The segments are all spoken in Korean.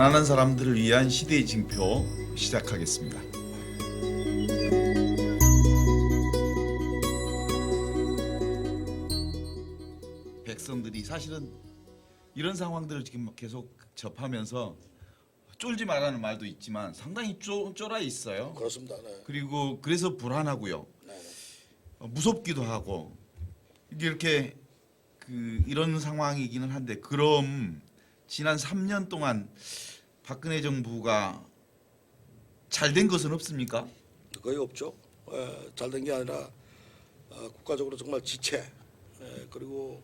가난한 사람들을 위한 시대의 징표 시작하겠습니다. 백성들이 사실은 이런 상황들을 지금 계속 접하면서 쫄지 말라는 말도 있지만 상당히 쫄아 있어요. 그렇습니다. 네. 그리고 그래서 불안하고요. 네. 무섭기도 하고 이렇게 이런 상황이기는 한데, 그럼 지난 3년 동안 박근혜 정부가 잘 된 것은 없습니까? 거의 없죠. 잘된 게 아니라 국가적으로 정말 지체, 그리고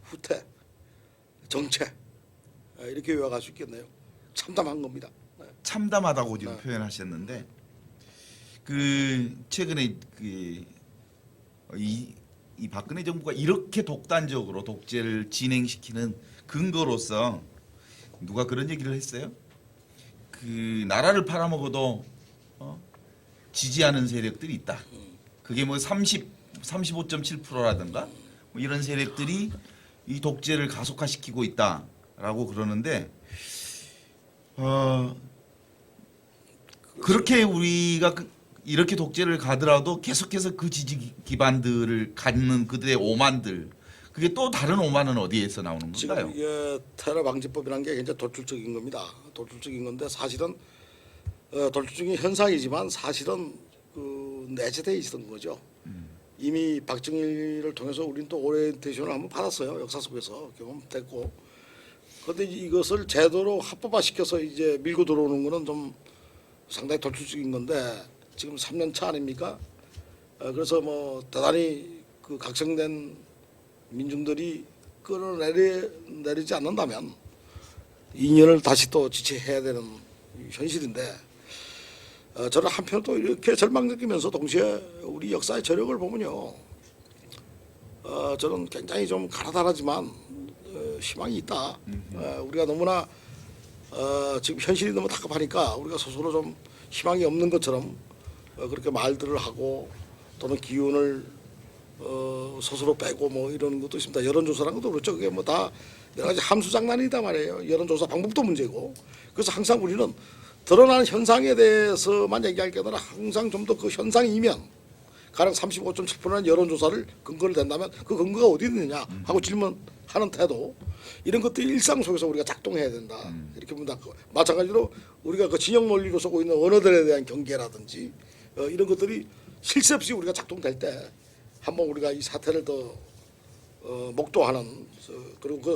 후퇴, 정체, 이렇게 요약할 수 있겠네요. 참담한 겁니다. 네. 참담하다고 지금 네. 표현하셨는데, 최근에 이 박근혜 정부가 이렇게 독단적으로 독재를 진행시키는 근거로서 누가 그런 얘기를 했어요? 나라를 팔아먹어도 지지하는 세력들이 있다. 그게 뭐 35.7%라든가 뭐 이런 세력들이 이 독재를 가속화시키고 있다라고 그러는데, 그렇게 우리가 이렇게 독재를 가더라도 계속해서 그 지지 기반들을 갖는 그들의 오만들, 그게 또 다른 오만은 어디에서 나오는 건가요? 지금 이게 테러 방지법이라는 게 굉장히 도출적인 겁니다. 도출적인 건데 사실은 도출적인 현상이지만 사실은 내재되어 있었던 거죠. 이미 박정희를 통해서 우리는 또 오리엔테이션을 한번 받았어요. 역사 속에서 경험됐고. 그런데 이것을 제대로 합법화시켜서 이제 밀고 들어오는 거는 좀 상당히 도출적인 건데, 지금 3년 차 아닙니까? 그래서 뭐 대단히 각성된 민중들이 끌어내리지 않는다면 2년을 다시 또 지체해야 되는 현실인데, 저는 한편 또 이렇게 절망 느끼면서 동시에 우리 역사의 저력을 보면요, 저는 굉장히 좀 가라다라지만 희망이 있다. 우리가 너무나 지금 현실이 너무 다급하니까 우리가 스스로 좀 희망이 없는 것처럼 그렇게 말들을 하고 또는 기운을 스스로 빼고 뭐 이런 것도 있습니다. 여론조사라는 것도 그렇죠. 그게 뭐 다 여러 가지 함수장난이다 말이에요. 여론조사 방법도 문제고. 그래서 항상 우리는 드러나는 현상에 대해서만 얘기할 게 아니라 항상 좀 더 그 현상이면, 가령 35.7%는 여론조사를 근거를 댄다면 그 근거가 어디 있느냐 하고 질문하는 태도, 이런 것들이 일상 속에서 우리가 작동해야 된다. 이렇게 본다. 마찬가지로 우리가 그 진영 논리로 쓰고 있는 언어들에 대한 경계라든지 이런 것들이 실세 없이 우리가 작동될 때 한번 우리가 이 사태를 더 목도하는, 그리고 그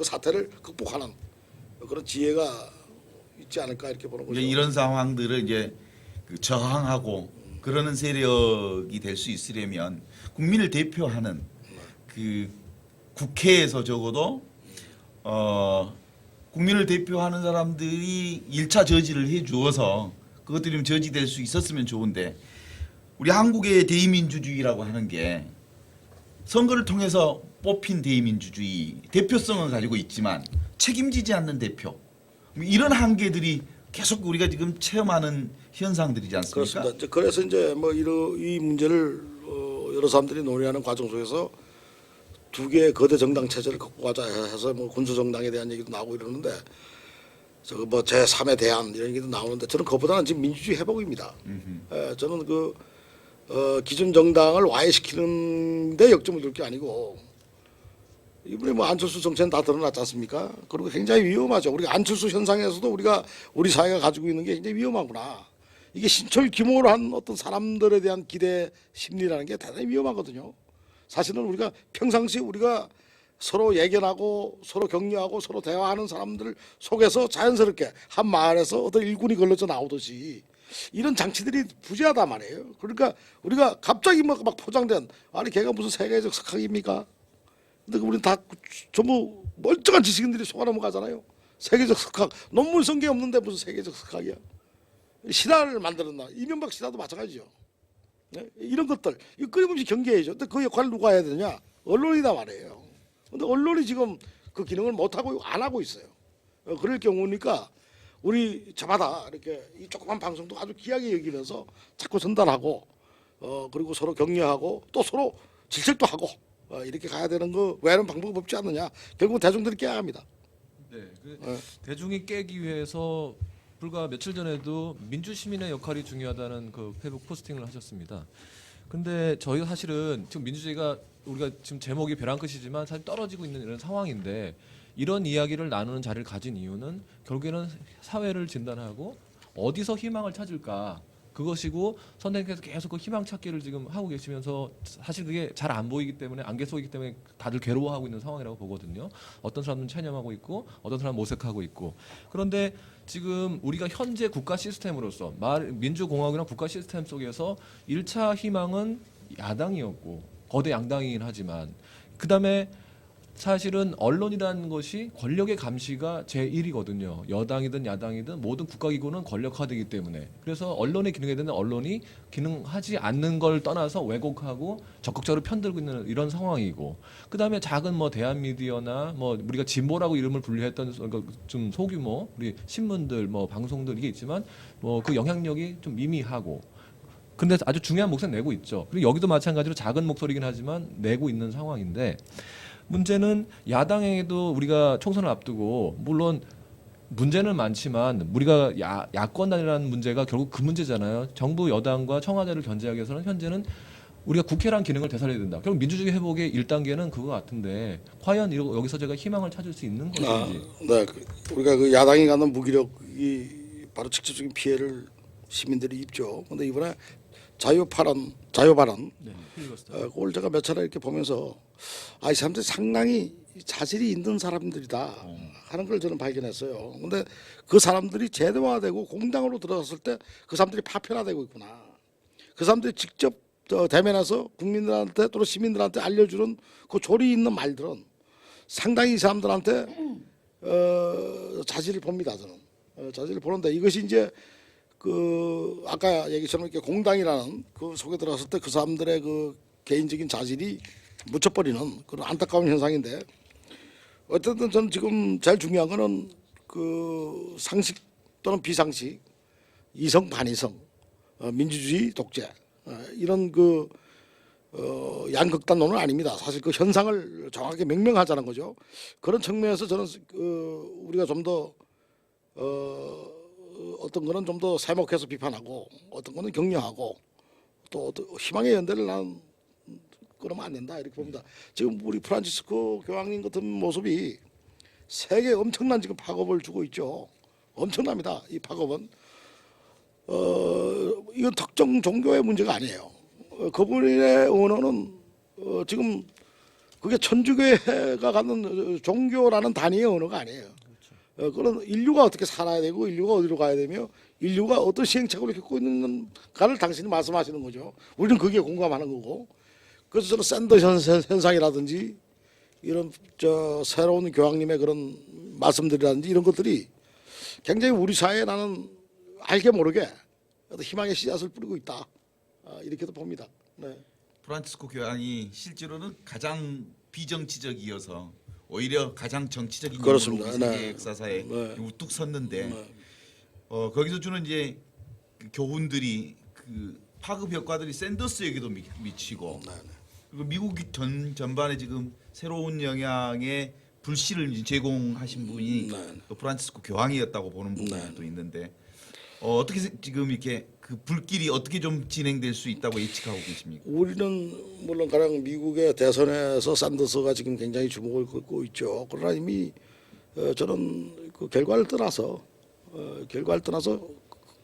사태를 극복하는 그런 지혜가 있지 않을까 이렇게 보는 거죠. 이런 상황들을 이제 저항하고 그러는 세력이 될 수 있으려면 국민을 대표하는 국회에서 적어도 국민을 대표하는 사람들이 1차 저지를 해 주어서 그것들이 저지될 수 있었으면 좋은데, 우리 한국의 대의민주주의라고 하는 게 선거를 통해서 뽑힌 대의민주주의, 대표성은 가지고 있지만 책임지지 않는 대표, 이런 한계들이 계속 우리가 지금 체험하는 현상들이지 않습니까? 그렇습니다. 그래서 이제 뭐 이 문제를 여러 사람들이 논의하는 과정 속에서 두 개의 거대 정당 체제를 극복하자 해서 뭐 군수 정당에 대한 얘기도 나오고 이러는데, 저거 뭐 제3의 대안 이런 얘기도 나오는데, 저는 그것보다는 지금 민주주의 회복입니다. 저는 기존 정당을 와해시키는 데 역점을 둘 게 아니고, 이번에 뭐 안철수 정체는 다 드러났지 않습니까? 그리고 굉장히 위험하죠. 우리가 안철수 현상에서도 우리 사회가 가지고 있는 게 굉장히 위험하구나. 이게 신철 규모로 한 어떤 사람들에 대한 기대 심리라는 게 대단히 위험하거든요. 사실은 우리가 평상시 우리가 서로 예견하고 서로 격려하고 서로 대화하는 사람들 속에서 자연스럽게 한 마을에서 어떤 일꾼이 걸러져 나오듯이 이런 장치들이 부재하단 말이에요. 그러니까 우리가 갑자기 막 포장된, 아니 걔가 무슨 세계적 석학입니까? 근데 우리는 다 전부 멀쩡한 지식인들이 속아 넘어가잖아요. 세계적 석학, 논문 성계 없는데 무슨 세계적 석학이야? 신화를 만들었나? 이명박 신화도 마찬가지죠. 네? 이런 것들 이거 끊임없이 경계해야죠. 근데 그 역할을 누가 해야 되냐? 언론이다 말이에요. 근데 언론이 지금 그 기능을 못 하고 안 하고 있어요. 그럴 경우니까 우리 저마다 이렇게 이 조그만 방송도 아주 귀하게 여기면서 자꾸 전달하고, 그리고 서로 격려하고 또 서로 질책도 하고 이렇게 가야 되는 거 외에는 방법이 없지 않느냐. 결국 대중들이 깨야 합니다. 네, 대중이 깨기 위해서 불과 며칠 전에도 민주시민의 역할이 중요하다는 그 페이북 포스팅을 하셨습니다. 근데 저희가 사실은 지금 민주주의가 우리가 지금 제목이 벼랑 끝이지만 사실 떨어지고 있는 이런 상황인데 이런 이야기를 나누는 자리를 가진 이유는 결국에는 사회를 진단하고 어디서 희망을 찾을까 그것이고 선생님께서 계속 그 희망 찾기를 지금 하고 계시면서 사실 그게 잘 안 보이기 때문에 안개 속이기 때문에 다들 괴로워하고 있는 상황이라고 보거든요. 어떤 사람은 체념하고 있고 어떤 사람은 모색하고 있고 그런데 지금 우리가 현재 국가 시스템으로서 민주공화국이나 국가 시스템 속에서 1차 희망은 야당이었고 거대 양당이긴 하지만 그다음에 사실은 언론이라는 것이 권력의 감시가 제1이거든요. 여당이든 야당이든 모든 국가기구는 권력화되기 때문에 그래서 언론의 기능에 대한 언론이 기능하지 않는 걸 떠나서 왜곡하고 적극적으로 편들고 있는 이런 상황이고 그다음에 작은 뭐 대한미디어나 뭐 우리가 진보라고 이름을 분류했던 좀 소규모 우리 신문들 뭐 방송들 이게 있지만 뭐 그 영향력이 좀 미미하고 근데 아주 중요한 목소리 내고 있죠. 그리고 여기도 마찬가지로 작은 목소리긴 하지만 내고 있는 상황인데 문제는 야당에도 우리가 총선을 앞두고 물론 문제는 많지만 우리가 야권단이라는 문제가 결국 그 문제잖아요. 정부 여당과 청와대를 견제하기 위해서는 현재는 우리가 국회란 기능을 되살려야 된다. 결국 민주주의 회복의 1단계는 그거 같은데 과연 여기서 제가 희망을 찾을 수 있는 것인지. 네, 우리가 그 야당이 갖는 무기력이 바로 직접적인 피해를 시민들이 입죠. 근데 이번에 자유 발언, 네, 그걸 제가 몇 차례 이렇게 보면서 이 사람들이 상당히 자질이 있는 사람들이다 하는 걸 저는 발견했어요. 근데 그 사람들이 제도화되고 공당으로 들어갔을 때 그 사람들이 파편화되고 있구나. 그 사람들이 직접 대면해서 국민들한테 또는 시민들한테 알려주는 그 조리 있는 말들은 상당히 이 사람들한테 자질을 봅니다. 저는 자질을 보는데 이것이 이제 그 아까 얘기처럼 이렇게 공당이라는 그 속에 들어갔을 때 그 사람들의 그 개인적인 자질이 묻혀버리는 그런 안타까운 현상인데 어쨌든 저는 지금 제일 중요한 거는 그 상식 또는 비상식, 이성 반이성, 민주주의 독재 이런 그 양극단론은 아닙니다. 사실 그 현상을 정확하게 명명하자는 거죠. 그런 측면에서 저는 우리가 좀 더 어떤 거는 좀 더 세목해서 비판하고 어떤 거는 격려하고 또 희망의 연대를 나는 그러면 안 된다 이렇게 봅니다. 지금 우리 프란치스코 교황님 같은 모습이 세계에 엄청난 지금 파급을 주고 있죠. 엄청납니다. 이 파급은 이건 특정 종교의 문제가 아니에요. 그분의 언어는 지금 그게 천주교가 갖는 종교라는 단위의 언어가 아니에요. 그런 인류가 어떻게 살아야 되고 인류가 어디로 가야 되며 인류가 어떤 시행착오를 겪고 있는가를 당신이 말씀하시는 거죠. 우리는 거기에 공감하는 거고. 그래서 저는 샌더 현상이라든지 이런 새로운 교황님의 그런 말씀들이라든지 이런 것들이 굉장히 우리 사회에 나는 알게 모르게 어떤 희망의 씨앗을 뿌리고 있다. 이렇게도 봅니다. 네. 프란치스코 교황이 실제로는 가장 비정치적이어서 오히려 가장 정치적인 그렇습니다. 인물로 네. 세계 역사사에 네. 우뚝 섰는데 네. 거기서 주는 이제 그 교훈들이 그 파급 효과들이 샌더스에게도 미치고 네. 그리고 미국 전반에 지금 새로운 영향의 불씨를 이제 제공하신 분이 네. 또 프란치스코 교황이었다고 보는 부분도 있는데 어떻게 지금 이렇게 그 불길이 어떻게 좀 진행될 수 있다고 예측하고 계십니까? 우리는 물론 가령 미국의 대선에서 샌더스가 지금 굉장히 주목을 받고 있죠. 그러나 이미 저는 그 결과를 떠나서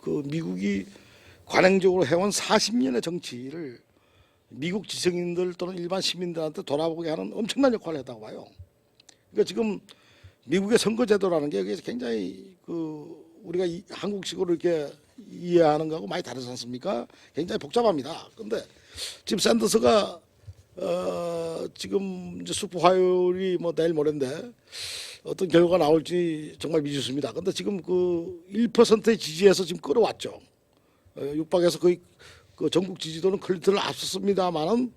그 미국이 관행적으로 해온 40년의 정치를 미국 지성인들 또는 일반 시민들한테 돌아보게 하는 엄청난 역할을 했다고 봐요. 그러니까 지금 미국의 선거제도라는 게 굉장히 그 우리가 한국식으로 이렇게 이해하는 거하고 많이 다르지 않습니까? 굉장히 복잡합니다. 근데 지금 샌더스가 지금 이제 슈퍼 화요일이 뭐 내일 모레인데 어떤 결과가 나올지 정말 미지수입니다. 근데 지금 그 1%의 지지에서 지금 끌어왔죠. 육박에서 거의 그 전국 지지도는 클린턴을 앞섰습니다만은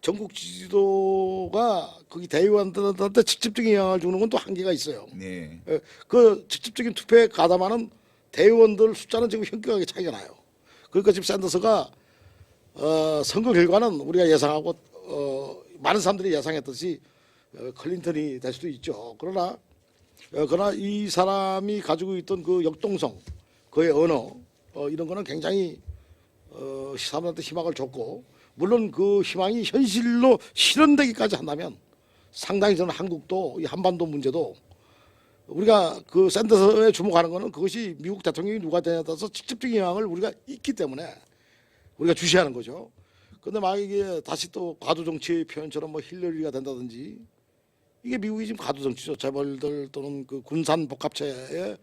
전국 지지도가 거기 대의원들한테 직접적인 영향을 주는 건 또 한계가 있어요. 네. 그 직접적인 투표에 가담하는 대의원들 숫자는 지금 현격하게 차이가 나요. 그러니까 지금 샌더스가 선거 결과는 우리가 예상하고 많은 사람들이 예상했듯이 클린턴이 될 수도 있죠. 그러나 그러나 이 사람이 가지고 있던 그 역동성, 그의 언어 이런 거는 굉장히 사람한테 희망을 줬고 물론 그 희망이 현실로 실현되기까지 한다면 상당히 저는 한국도 이 한반도 문제도 우리가 그 샌더스에 주목하는 거는 그것이 미국 대통령이 누가 되냐에 따라서 직접적인 영향을 우리가 있기 때문에 우리가 주시하는 거죠. 근데 막 이게 다시 또 과도 정치의 표현처럼 뭐 힐러리가 된다든지 이게 미국이 지금 과도 정치죠. 재벌들 또는 그 군산 복합체의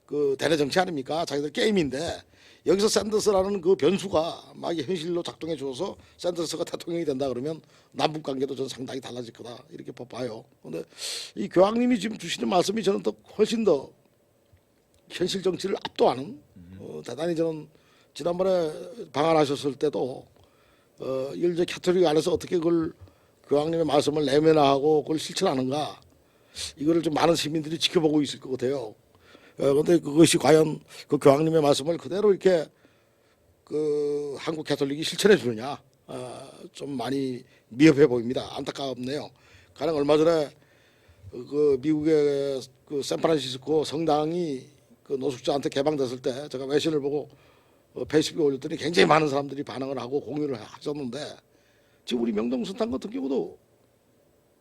그 대내 정치 아닙니까? 자기들 게임인데 여기서 샌더스라는 그 변수가 막 이게 현실로 작동해 줘서 샌더스가 대통령이 된다 그러면 남북 관계도 저는 상당히 달라질 거다 이렇게 봐요. 근데 이 교황님이 지금 주시는 말씀이 저는 또 훨씬 더 현실 정치를 압도하는 대단히 저는 지난번에 방한하셨을 때도 이걸 이제 캐톨릭 안에서 어떻게 그걸 교황님의 말씀을 내면화하고 그걸 실천하는가 이거를 좀 많은 시민들이 지켜보고 있을 것 같아요. 그런데 그것이 과연 그 교황님의 말씀을 그대로 이렇게 그 한국 캐톨릭이 실천해 주느냐 좀 많이 미흡해 보입니다. 안타깝네요. 가령 얼마 전에 그 미국의 그 샌프란시스코 성당이 그 노숙자한테 개방됐을 때 제가 외신을 보고 페이스북에 올렸더니 굉장히 많은 사람들이 반응을 하고 공유를 하셨는데 지금 우리 명동성당 같은 경우도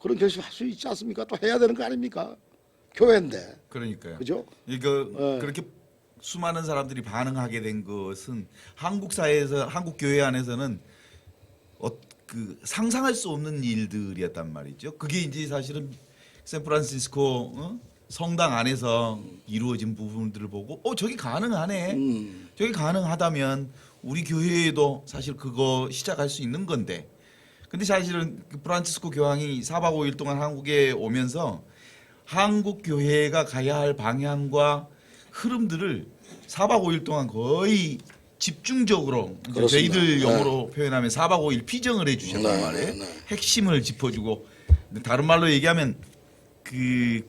그런 결심할 수 있지 않습니까? 또 해야 되는 거 아닙니까? 교회인데. 그러니까요. 그죠? 이거 네. 그렇게 수많은 사람들이 반응하게 된 것은 한국 사회에서 한국 교회 안에서는 그 상상할 수 없는 일들이었단 말이죠. 그게 이제 사실은 샌프란시스코 성당 안에서 이루어진 부분들을 보고 저게 가능하네. 저게 가능하다면 우리 교회에도 사실 그거 시작할 수 있는 건데. 근데 사실은 그 프란치스코 교황이 4박 5일 동안 한국에 오면서 한국 교회가 가야 할 방향과 흐름들을 4박 5일 동안 거의 집중적으로 이제 그렇습니다. 저희들 용어로 표현하면 4박 5일 피정을 해주셨단 네, 말이에요. 네. 핵심을 짚어주고 다른 말로 얘기하면 그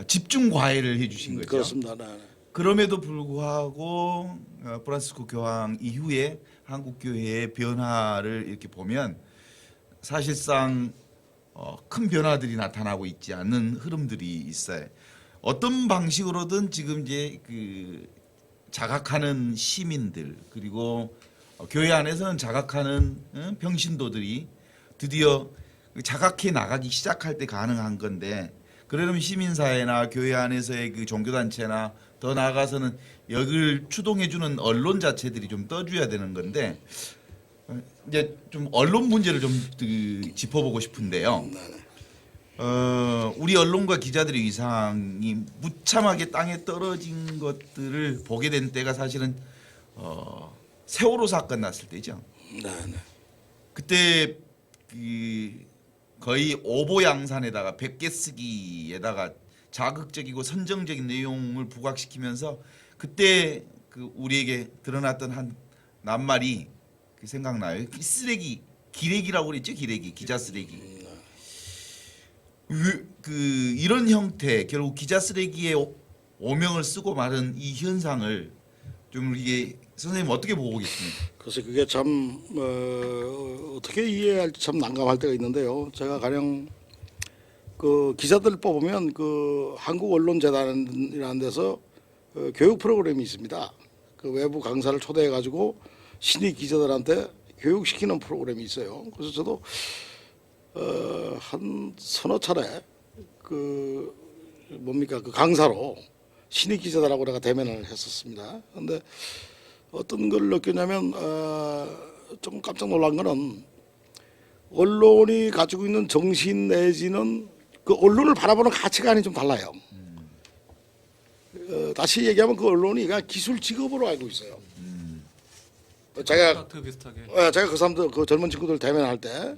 집중 과외를 해주신 거죠. 그렇습니다. 네. 그럼에도 불구하고 프란시스코 교황 이후에 한국 교회의 변화를 이렇게 보면 사실상 큰 변화들이 나타나고 있지 않는 흐름들이 있어요. 어떤 방식으로든 지금 이제 그 자각하는 시민들 그리고 교회 안에서는 자각하는 평신도들이 드디어 자각해 나가기 시작할 때 가능한 건데 그러려면 시민사회나 교회 안에서의 그 종교단체나 더 나아가서는 여기를 추동해주는 언론 자체들이 좀 떠줘야 되는 건데 이제 좀 언론 문제를 좀 짚어보고 싶은데요. 우리 언론과 기자들의 위상이 무참하게 땅에 떨어진 것들을 보게 된 때가 사실은 세월호 사건 났을 때죠. 네. 그때 거의 오보양산에다가 100개 쓰기에다가 자극적이고 선정적인 내용을 부각시키면서 그때 그 우리에게 드러났던 한 낱말이 생각나요. 쓰레기, 기레기라고 그랬죠. 기레기, 기자 쓰레기. 이런 형태 결국 기자 쓰레기에 오명을 쓰고 마른 이 현상을 좀 이게 선생님 어떻게 보고 계십니까? 그래서 그게 참 어떻게 이해할지 참 난감할 때가 있는데요. 제가 가령 그 기자들 뽑으면 그 한국언론재단이라는 데서 교육 프로그램이 있습니다. 그 외부 강사를 초대해 가지고 신입 기자들한테 교육시키는 프로그램이 있어요. 그래서 저도 한 서너 차례 그 뭡니까 그 강사로 신입 기자들하고 내가 대면을 했었습니다. 그런데 어떤 걸 느꼈냐면 좀 깜짝 놀란 거는 언론이 가지고 있는 정신 내지는 그 언론을 바라보는 가치관이 좀 달라요. 다시 얘기하면 그 언론이 그냥 기술 직업으로 알고 있어요. 제가 비슷하게. 제가 그 사람들 그 젊은 친구들 대면할 때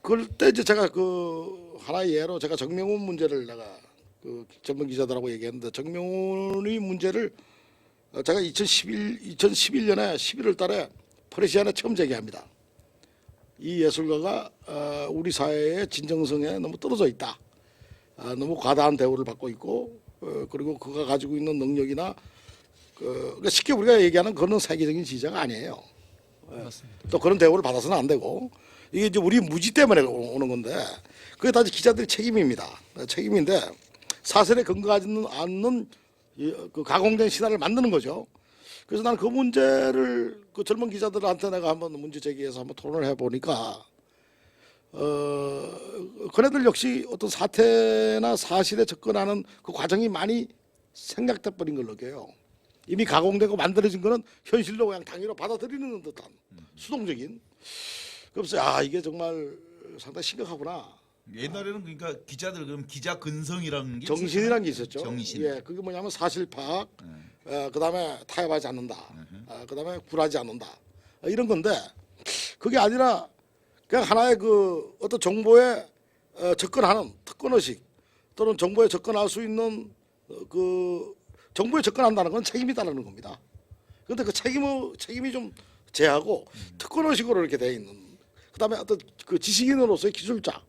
그때 이제 제가 그 하나의 예로 제가 정명훈 문제를 내가 그 전문 기자들하고 얘기했는데 정명훈의 문제를 제가 2011년에 11월 달에 프레시안에 처음 제기합니다. 이 예술가가 우리 사회의 진정성에 너무 떨어져 있다. 너무 과다한 대우를 받고 있고 그리고 그가 가지고 있는 능력이나 그러니까 쉽게 우리가 얘기하는 그런 세계적인 지자가 아니에요. 맞습니다. 또 그런 대우를 받아서는 안 되고 이게 이제 우리 무지 때문에 오는 건데 그게 다 기자들의 책임입니다. 책임인데 사실에 근거하지 않는 그 가공된 신화를 만드는 거죠. 그래서 나는 그 문제를 그 젊은 기자들한테 내가 한번 문제 제기해서 한번 토론을 해보니까 그네들 역시 어떤 사태나 사실에 접근하는 그 과정이 많이 생략돼 버린 걸 느껴요. 이미 가공되고 만들어진 거는 현실로 그냥 당위로 받아들이는 듯한 수동적인. 그래서 아 이게 정말 상당히 심각하구나. 옛날에는 그러니까 기자들 그럼 기자 근성이라는 게 정신이라는 게 있었죠. 정신. 예, 그게 뭐냐면 사실 파악, 그다음에 타협하지 않는다. 그다음에 굴하지 않는다. 이런 건데 그게 아니라 그냥 하나의 그 어떤 정보에 접근하는 특권의식 또는 정보에 접근할 수 있는 그 정보에 접근한다는 건 책임이 따르는 겁니다. 그런데 그 책임이 좀 제하고 특권의식으로 이렇게 돼 있는. 그다음에 어떤 그 지식인으로서의 기술자.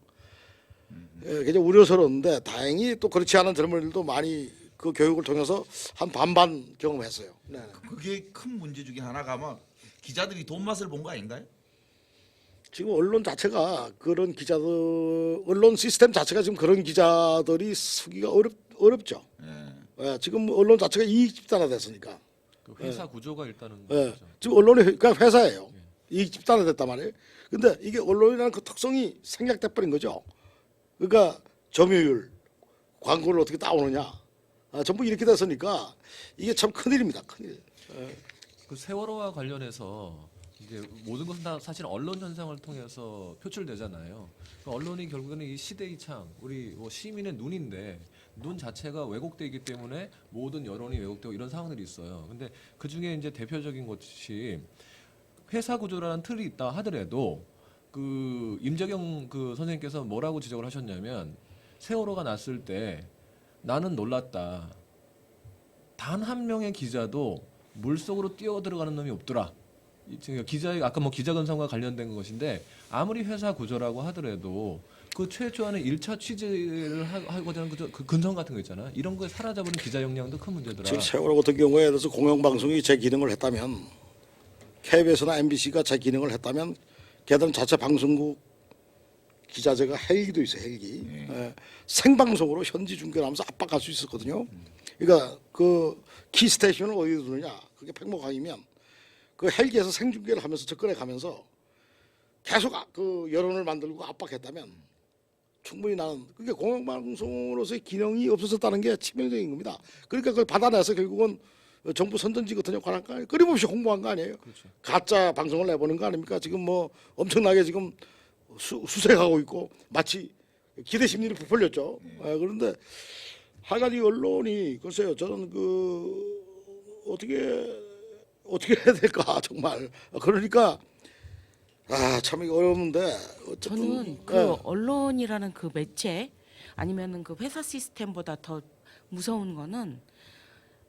굉장히 우려스러운데 다행히 또 그렇지 않은 젊은이들도 많이 그 교육을 통해서 한 반반 경험했어요. 네. 그게 큰 문제 중에 하나가 아마 기자들이 돈 맛을 본 거 아닌가요? 지금 언론 자체가 그런 기자들 언론 시스템 자체가 지금 그런 기자들이 쓰기가 어렵죠. 예, 지금 언론 자체가 이익 집단화 됐으니까. 그 회사 구조가 일단은 예, 그렇죠. 지금 언론이 그냥 회사예요. 이익 집단화 됐단 말이에요. 근데 이게 언론이라는 그 특성이 생략돼 버린 거죠. 그러니까 점유율, 광고를 어떻게 따오느냐, 전부 이렇게 됐으니까 이게 참 큰일입니다. 큰일. 그 세월호와 관련해서 이제 모든 것은 다 사실 언론 현상을 통해서 표출되잖아요. 그 언론이 결국에는 이 시대의 창, 우리 뭐 시민의 눈인데 눈 자체가 왜곡돼 있기 때문에 모든 여론이 왜곡되고 이런 상황들이 있어요. 근데 그 중에 이제 대표적인 것이 회사 구조라는 틀이 있다 하더라도 그 임재경 그 선생님께서 뭐라고 지적을 하셨냐면 세월호가 났을 때 나는 놀랐다. 단 한 명의 기자도 물속으로 뛰어 들어가는 놈이 없더라. 기자의 아까 뭐 기자근성과 관련된 것인데 아무리 회사 구조라고 하더라도 그 최초하는 1차 취재를 하고자 하는 그 근성 같은 거 있잖아. 이런 거에 사라져버린 기자 역량도 큰 문제더라. 지금 세월호 같은 경우에 대해서 공영방송이 제 기능을 했다면 KBS나 MBC가 제 기능을 했다면 걔들은 자체 방송국 기자재가 헬기도 있어요. 헬기. 예, 생방송으로 현지 중계를 하면서 압박할 수 있었거든요. 그러니까 그 키스테이션을 어디에 두느냐. 그게 팽목항이면 그 헬기에서 생중계를 하면서 접근해 가면서 계속 그 여론을 만들고 압박했다면 충분히 나는 그게 공영방송으로서의 기능이 없어졌다는 게 치명적인 겁니다. 그러니까 그걸 받아내서 결국은 정부 선전지 같은 역할을 한 거 아니에요. 끊임없이 홍보한 거 아니에요. 그렇죠. 가짜 방송을 내보는 거 아닙니까? 지금 뭐 엄청나게 지금 수색하고 있고 마치 기대 심리를 부풀렸죠. 그런데 하여간 이 언론이 글쎄요. 저는 그 어떻게 해야 될까 정말. 그러니까 참 이거 어려운데 어쨌든 저는 그 예. 언론이라는 그 매체 아니면은 그 회사 시스템보다 더 무서운 거는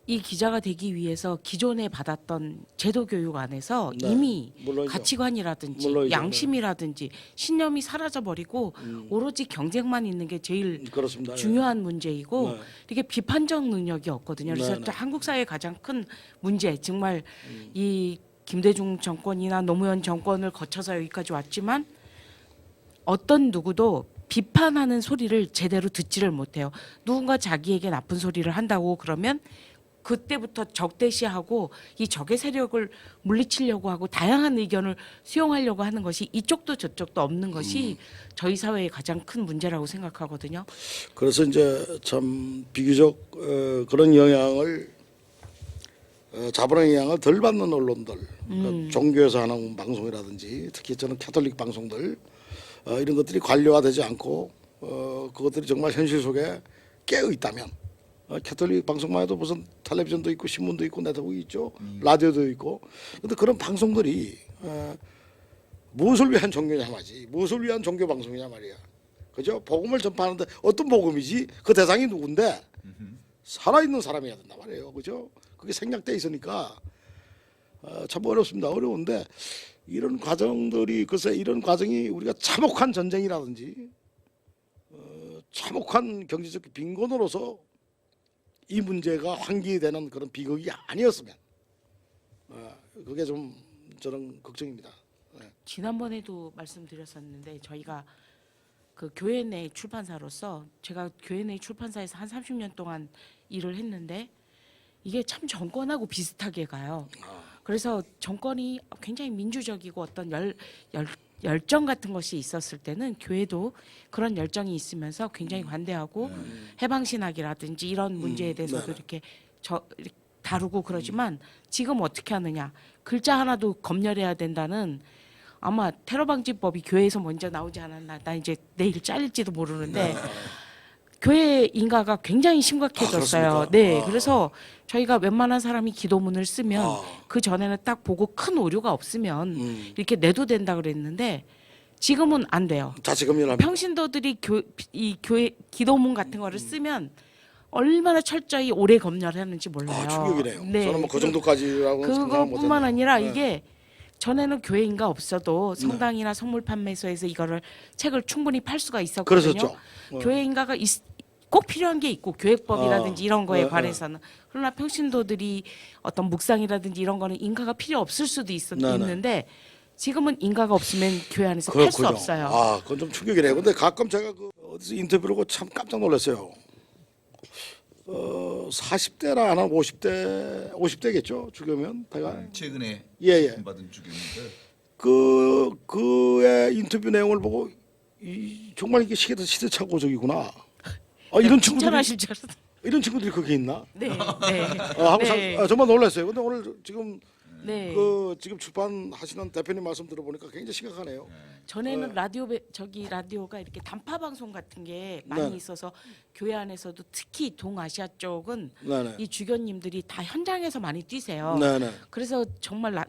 이 기자가 되기 위해서 기존에 받았던 제도 교육 안에서 네, 이미 물론이죠. 가치관이라든지 물론이죠. 양심이라든지 신념이 사라져 버리고 오로지 경쟁만 있는 게 제일 그렇습니다. 중요한 문제이고 네. 이게 비판적 능력이 없거든요. 그래서 네, 네. 또 한국 사회의 가장 큰 문제 정말 이 김대중 정권이나 노무현 정권을 거쳐서 여기까지 왔지만 어떤 누구도 비판하는 소리를 제대로 듣지를 못해요. 누군가 자기에게 나쁜 소리를 한다고 그러면 그때부터 적대시하고 이 적의 세력을 물리치려고 하고 다양한 의견을 수용하려고 하는 것이 이쪽도 저쪽도 없는 것이 저희 사회의 가장 큰 문제라고 생각하거든요. 그래서 이제 참 비교적 그런 영향을 자본의 영향을 덜 받는 언론들, 그러니까 종교에서 하는 방송이라든지 특히 저는 캐톨릭 방송들 이런 것들이 관료화되지 않고 그것들이 정말 현실 속에 깨어 있다면 캐톨릭 방송만 해도 무슨 텔레비전도 있고 신문도 있고 네트워크 있죠, 라디오도 있고. 근데 그런 방송들이 무엇을 위한 종교냐 말이지, 무엇을 위한 종교 방송이냐 말이야. 그죠? 복음을 전파하는데 어떤 복음이지? 그 대상이 누군데? 살아있는 사람이어야 된단 말이에요. 그죠? 그게 생략돼 있으니까 참 어렵습니다. 어려운데 이런 과정들이 글쎄 이런 과정이 우리가 참혹한 전쟁이라든지 참혹한 경제적 빈곤으로서 이 문제가 환기되는 그런 비극이 아니었으면 그게 좀 저는 걱정입니다. 지난번에도 말씀드렸었는데 저희가 그 교회 내 출판사로서 제가 교회 내 출판사에서 한 30년 동안 일을 했는데 이게 참 정권하고 비슷하게 가요. 그래서 정권이 굉장히 민주적이고 어떤 열정 같은 것이 있었을 때는 교회도 그런 열정이 있으면서 굉장히 관대하고 해방신학이라든지 이런 문제에 대해서도 이렇게 다루고 그러지만 지금 어떻게 하느냐. 글자 하나도 검열해야 된다는 아마 테러방지법이 교회에서 먼저 나오지 않았나. 나 이제 내일 잘릴지도 모르는데 교회 인가가 굉장히 심각해졌어요. 네, 그래서 저희가 웬만한 사람이 기도문을 쓰면 그 전에는 딱 보고 큰 오류가 없으면 이렇게 내도 된다 그랬는데 지금은 안 돼요. 자체 검열합니다. 평신도들이 이 교회 기도문 같은 거를 쓰면 얼마나 철저히 오래 검열하는지 몰라요. 충격이네요. 네, 저는 뭐 그 정도까지라고 생각 못 그것뿐만 했네요. 아니라 네. 이게 전에는 교회인가 없어도 성당이나 선물 판매소에서 이거를 책을 충분히 팔 수가 있었거든요. 그랬었죠. 교회인가가 꼭 필요한 게 있고 교회법이라든지 이런 거에 네, 관해서는 그러나 평신도들이 어떤 묵상이라든지 이런 거는 인가가 필요 없을 수도 있는데 지금은 인가가 없으면 교회 안에서 팔 수 그렇군요. 없어요. 아, 그건 좀 충격이네요. 근데 가끔 제가 그 어디서 인터뷰를 하고 참 깜짝 놀랐어요. 40대나 안 하면 50대겠죠. 주교면 배가. 최근에 예. 받은 주교인데 그의 인터뷰 내용을 보고 정말 이게 시대착오적이구나. 이런 친구들이 칭찬하실 줄 알았어요. 이런 친구들이 거기 있나? 네, 네. 하고 네. 정말 놀랐어요. 근데 오늘 지금 네. 지금 출판하시는 대표님 말씀 들어보니까 굉장히 심각하네요. 전에는 라디오가 이렇게 단파 방송 같은 게 많이 네. 있어서 교회 안에서도 특히 동아시아 쪽은 네네. 이 주교님들이 다 현장에서 많이 뛰세요. 네네. 그래서 정말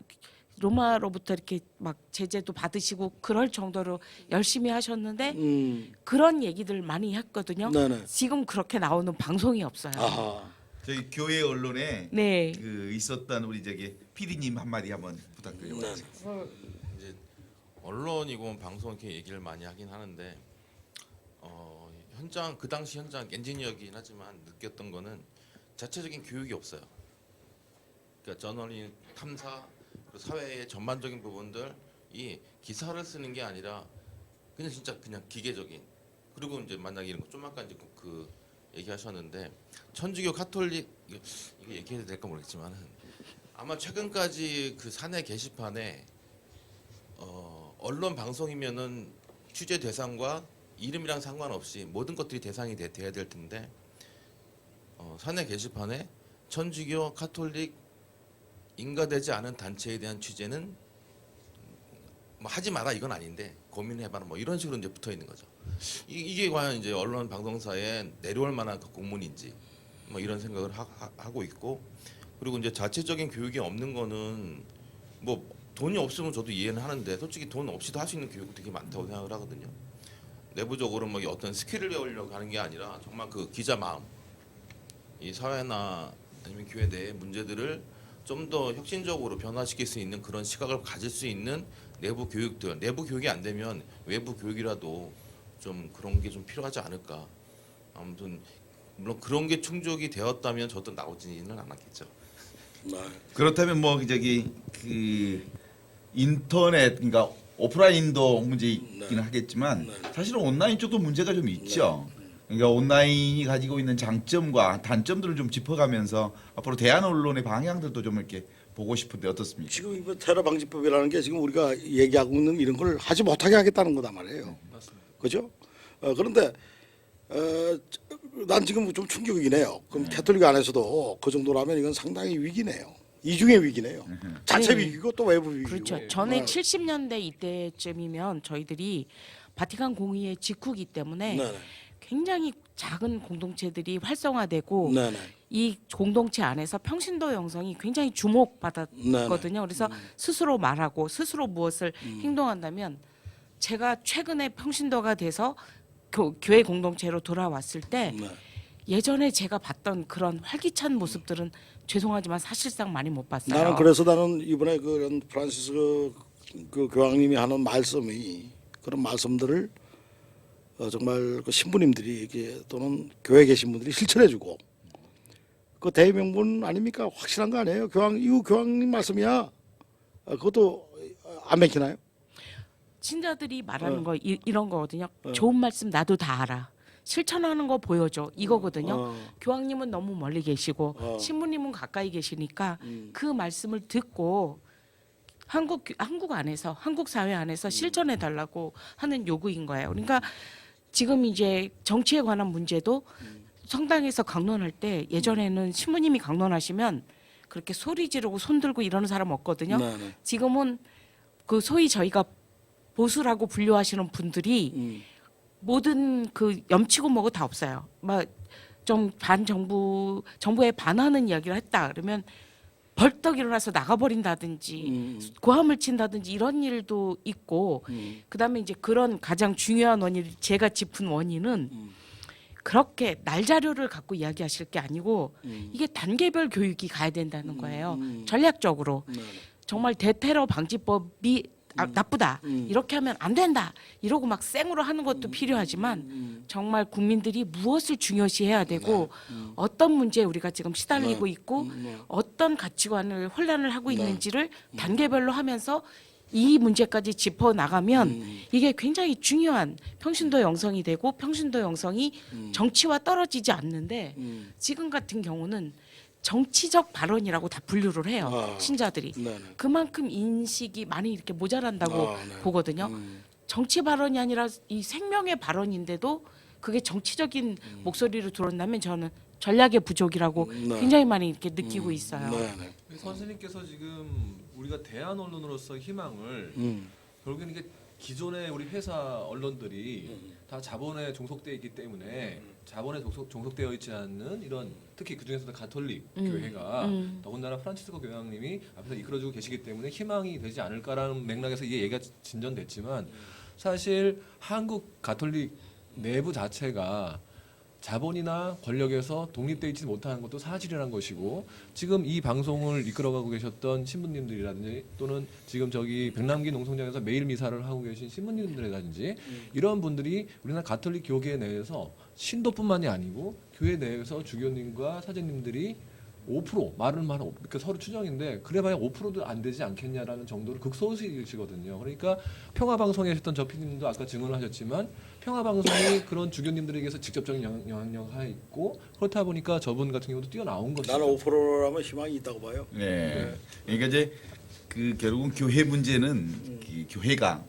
로마로부터 이렇게 막 제재도 받으시고 그럴 정도로 열심히 하셨는데 그런 얘기들 많이 했거든요. 네네. 지금 그렇게 나오는 방송이 없어요. 아하. 저희 교회 언론에 네. 그 있었던 우리 저기 PD님 한마디 한번 부탁드려요. 이제 언론이고 방송 이렇게 얘기를 많이 하긴 하는데 현장 그 당시 현장 엔지니어긴 하지만 느꼈던 거는 자체적인 교육이 없어요. 그러니까 저널리즘 탐사 그리고 사회의 전반적인 부분들이 기사를 쓰는 게 아니라 그냥 진짜 그냥 기계적인 그리고 이제 만약에 이런 거 좀 아까 이제 그 얘기하셨는데 천주교 카톨릭 이게 얘기해도 될까 모르겠지만은 아마 최근까지 그 사내 게시판에 언론 방송이면은 취재 대상과 이름이랑 상관없이 모든 것들이 대상이 돼야 될 텐데 사내 게시판에 천주교 카톨릭 인가되지 않은 단체에 대한 취재는 뭐 하지 마라 이건 아닌데 고민해봐라 뭐 이런 식으로 이제 붙어 있는 거죠. 이게 과연 이제 언론 방송사에 내려올 만한 그 공문인지 뭐 이런 생각을 하고 있고 그리고 이제 자체적인 교육이 없는 거는 뭐 돈이 없으면 저도 이해는 하는데 솔직히 돈 없이도 할 수 있는 교육이 되게 많다고 생각을 하거든요. 내부적으로 뭐 어떤 스킬을 배우려고 하는 게 아니라 정말 그 기자 마음, 이 사회나 아니면 교회 내의 문제들을 좀 더 혁신적으로 변화시킬 수 있는 그런 시각을 가질 수 있는 내부 교육들, 내부 교육이 안 되면 외부 교육이라도 좀 그런 게 좀 필요하지 않을까. 아무튼 물론 그런 게 충족이 되었다면 저도 나오지는 않았겠죠. 그렇다면 뭐 저기 그 인터넷 그러니까 오프라인도 문제이긴 하겠지만 사실은 온라인 쪽도 문제가 좀 있죠. 그러니까 온라인이 가지고 있는 장점과 단점들을 좀 짚어가면서 앞으로 대한 언론의 방향들도 좀 이렇게 보고 싶은데 어떻습니까? 지금 이번 테러 방지법이라는 게 지금 우리가 얘기하고 있는 이런 걸 하지 못하게 하겠다는 거단 말이에요. 맞습니다. 그죠? 그런데 난 지금 좀 충격이네요. 그럼 캐톨릭 안에서도 그 정도라면 이건 상당히 위기네요. 이중의 위기네요. 자체 네. 위기고 또 외부 위기고. 그렇죠. 전에 70년대 이때쯤이면 저희들이 바티칸 공의회 직후기 때문에 네네. 굉장히 작은 공동체들이 활성화되고 네네. 이 공동체 안에서 평신도 영성이 굉장히 주목받았거든요. 그래서 스스로 말하고 스스로 무엇을 행동한다면 제가 최근에 평신도가 돼서 교회 공동체로 돌아왔을 때 네. 예전에 제가 봤던 그런 활기찬 모습들은 죄송하지만 사실상 많이 못 봤어요. 나는 이번에 그런 프란시스 그 교황님이 하는 말씀이 그런 말씀들을 정말 그 신부님들이 이렇게 또는 교회 계신 분들이 실천해주고 그 대명분 아닙니까? 확실한 거 아니에요? 이거 교황님 말씀이야. 그것도 안 맥히나요? 신자들이 말하는 거 이런 거거든요. 좋은 말씀 나도 다 알아. 실천하는 거 보여줘 이거거든요. 교황님은 너무 멀리 계시고 신부님은 가까이 계시니까 그 말씀을 듣고 한국 안에서 한국 사회 안에서 실천해 달라고 하는 요구인 거예요. 그러니까 지금 이제 정치에 관한 문제도 성당에서 강론할 때 예전에는 신부님이 강론하시면 그렇게 소리 지르고 손 들고 이러는 사람 없거든요. 네네. 지금은 그 소위 저희가 보수라고 분류하시는 분들이 모든 그 염치고 뭐고 다 없어요. 막 좀 정부에 반하는 이야기를 했다 그러면 벌떡 일어나서 나가버린다든지 고함을 친다든지 이런 일도 있고 그다음에 이제 그런 가장 중요한 원인 제가 짚은 원인은 그렇게 날자료를 갖고 이야기하실 게 아니고 이게 단계별 교육이 가야 된다는 거예요. 전략적으로 정말 대테러 방지법이 나쁘다 이렇게 하면 안 된다 이러고 막 생으로 하는 것도 필요하지만 정말 국민들이 무엇을 중요시해야 되고 어떤 문제에 우리가 지금 시달리고 있고 어떤 가치관을 혼란을 하고 있는지를 단계별로 하면서 이 문제까지 짚어 나가면 이게 굉장히 중요한 평신도 영성이 되고 평신도 영성이 정치와 떨어지지 않는데 지금 같은 경우는 정치적 발언이라고 다 분류를 해요. 신자들이. 네네. 그만큼 인식이 많이 이렇게 모자란다고 네. 보거든요. 정치 발언이 아니라 이 생명의 발언인데도 그게 정치적인 목소리로 들어온다면 저는 전략의 부족이라고 네. 굉장히 많이 이렇게 느끼고 있어요. 네네. 선생님께서 지금 우리가 대한 언론으로서 희망을 결국엔 이게 기존의 우리 회사 언론들이 다 자본에 종속되어 있기 때문에 자본에 종속되어 있지 않는 이런 특히 그 중에서도 가톨릭 교회가 더군다나 프란치스코 교황님이 앞에서 이끌어주고 계시기 때문에 희망이 되지 않을까라는 맥락에서 이게 얘기가 진전됐지만 사실 한국 가톨릭 내부 자체가 자본이나 권력에서 독립되어 있지 못하는 것도 사실이라는 것이고 지금 이 방송을 이끌어가고 계셨던 신부님들이라든지 또는 지금 저기 백남기 농성장에서 매일 미사를 하고 계신 신부님들이라든지 이런 분들이 우리나라 가톨릭 교계 내에서 신도뿐만이 아니고 교회 내에서 주교님과 사제님들이 5% 말은 그러니까 서로 추정인데 그래봐야 5%도 안 되지 않겠냐라는 정도로 극소수이시거든요. 그러니까 평화방송에 하셨던 저 PD님도 아까 증언을 하셨지만 평화방송이 그런 주교님들에게서 직접적인 영향력이 있고 그렇다 보니까 저분 같은 경우도 뛰어나온 것이죠. 나는 5%라면 희망이 있다고 봐요. 네. 그러니까 이제 그 결국은 교회 문제는 그 교회가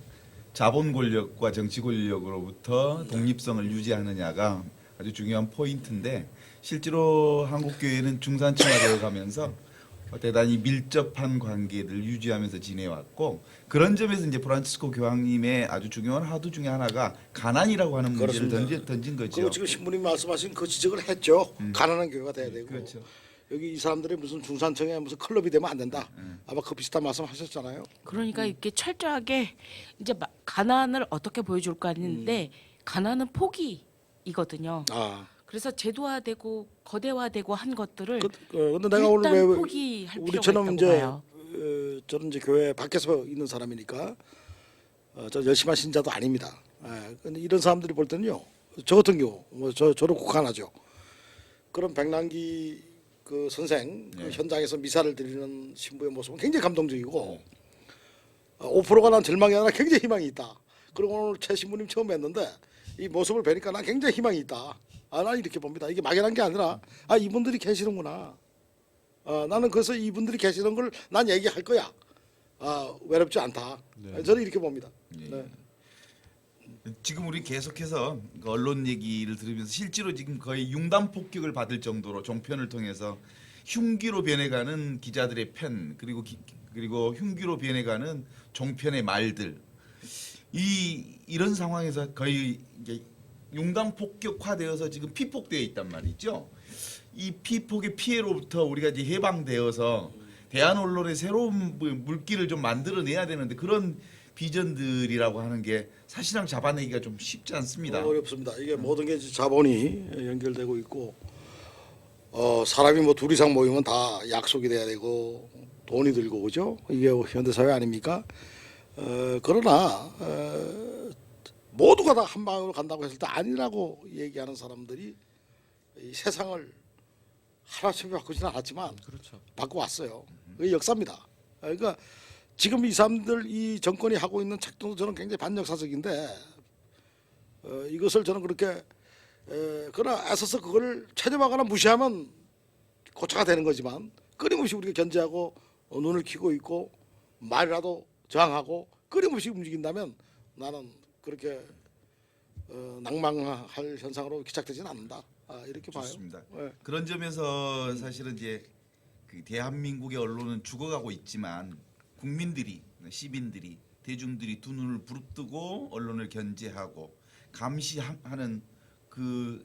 자본 권력과 정치 권력으로부터 독립성을 유지하느냐가 아주 중요한 포인트인데 실제로 한국 교회는 중산층화되어 가면서 대단히 밀접한 관계들을 유지하면서 지내왔고 그런 점에서 이제 프란치스코 교황님의 아주 중요한 하도 중에 하나가 가난이라고 하는 문제를 그렇습니다. 던진 거죠. 그리고 지금 신부님 말씀하신 그 지적을 했죠. 가난한 교회가 돼야 되고. 그렇죠. 여기 이 사람들이 무슨 중산층에 무슨 클럽이 되면 안 된다. 아마 그 비슷한 말씀 하셨잖아요. 그러니까 이렇게 철저하게 이제 가난을 어떻게 보여줄까 했는데 가난은 포기이거든요. 아. 그래서 제도화되고 거대화되고 한 것들을 근데 내가 오늘 일단 왜 포기할 필요가 우리처럼 있다고 이제 봐요. 저는 이제 교회 밖에서 있는 사람이니까 저 열심한 신자도 아닙니다. 근데 이런 사람들이 볼 때는요. 저 같은 경우 저를 국한하죠. 그런 백남기 그 선생 그 현장에서 미사를 드리는 신부의 모습은 굉장히 감동적이고 5%가 난 절망이 아니라 굉장히 희망이 있다. 그리고 오늘 최 신부님 처음 뵀는데 이 모습을 뵈니까 난 굉장히 희망이 있다. 난 이렇게 봅니다. 이게 막연한 게 아니라 이분들이 계시는구나. 나는 그래서 이분들이 계시는 걸 난 얘기할 거야. 외롭지 않다. 저는 이렇게 봅니다. 네. 지금 우리 계속해서 그 언론 얘기를 들으면서 실제로 지금 거의 융단 폭격을 받을 정도로 종편을 통해서 흉기로 변해가는 기자들의 편 그리고 흉기로 변해가는 종편의 말들 이런 상황에서 거의 이제 융단 폭격화되어서 지금 피폭되어 있단 말이죠. 이 피폭의 피해로부터 우리가 이제 해방되어서 대한 언론의 새로운 물길을 좀 만들어내야 되는데 그런 비전들이라고 하는 게 사실상 잡아내기가 좀 쉽지 않습니다. 어렵습니다. 이게 모든 게 자본이 연결되고 있고 사람이 뭐 둘 이상 모이면 다 약속이 돼야 되고 돈이 들고 그죠? 이게 현대 사회 아닙니까? 그러나 모두가 다 한 방향으로 간다고 했을 때 아니라고 얘기하는 사람들이 이 세상을 하루아침에 바꾸지는 않았지만 그렇죠. 바꿔왔어요. 그게 역사입니다. 그러니까 지금 이 사람들 이 정권이 하고 있는 작동도 저는 굉장히 반역사적인데 이것을 저는 그렇게 그러나 애써서 그걸 체념하거나 무시하면 고쳐가 되는 거지만 끊임없이 우리가 견제하고 눈을 키고 있고 말이라도 저항하고 끊임없이 움직인다면 나는 그렇게 낭망할 현상으로 기착되지는 않는다. 이렇게 좋습니다. 봐요. 예. 그런 점에서 사실은 이제 그 대한민국의 언론은 죽어가고 있지만 국민들이, 시민들이, 대중들이 두 눈을 부릅뜨고 언론을 견제하고 감시하는 그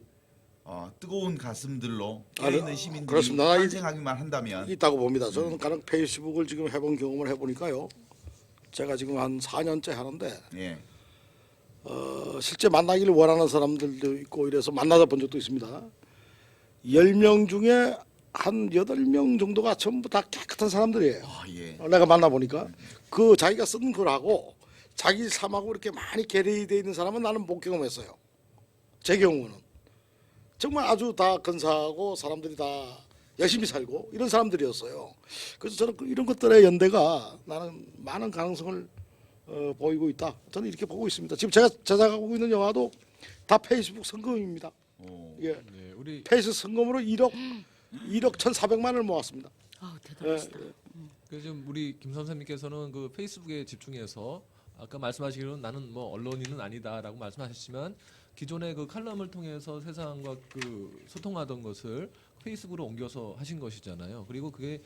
뜨거운 가슴들로 깨어있는 시민들이 그렇습니다. 탄생하기만 한다면 있다고 봅니다. 저는 가령 페이스북을 지금 해본 경험을 해보니까요. 제가 지금 한 4년째 하는데 예. 실제 만나기를 원하는 사람들도 있고 이래서 만나다 본 적도 있습니다. 10명 중에 한 8명 정도가 전부 다 깨끗한 사람들이에요. 예. 내가 만나보니까 그 자기가 쓴 글하고 자기 삶하고 이렇게 많이 괴리되어 있는 사람은 나는 못 경험했어요. 제 경우는 정말 아주 다 근사하고 사람들이 다 열심히 살고 이런 사람들이었어요. 그래서 저는 이런 것들의 연대가 나는 많은 가능성을 보이고 있다. 저는 이렇게 보고 있습니다. 지금 제가 제작하고 있는 영화도 다 페이스북 성금입니다. 예, 네, 우리 페이스북 성금으로 1억 1,400만을 모았습니다. 대단하시다. 그 지금 우리 김 선생님께서는 그 페이스북에 집중해서 아까 말씀하시기로는 나는 뭐 언론인은 아니다라고 말씀하셨지만 기존의 그 칼럼을 통해서 세상과 그 소통하던 것을 페이스북으로 옮겨서 하신 것이잖아요. 그리고 그게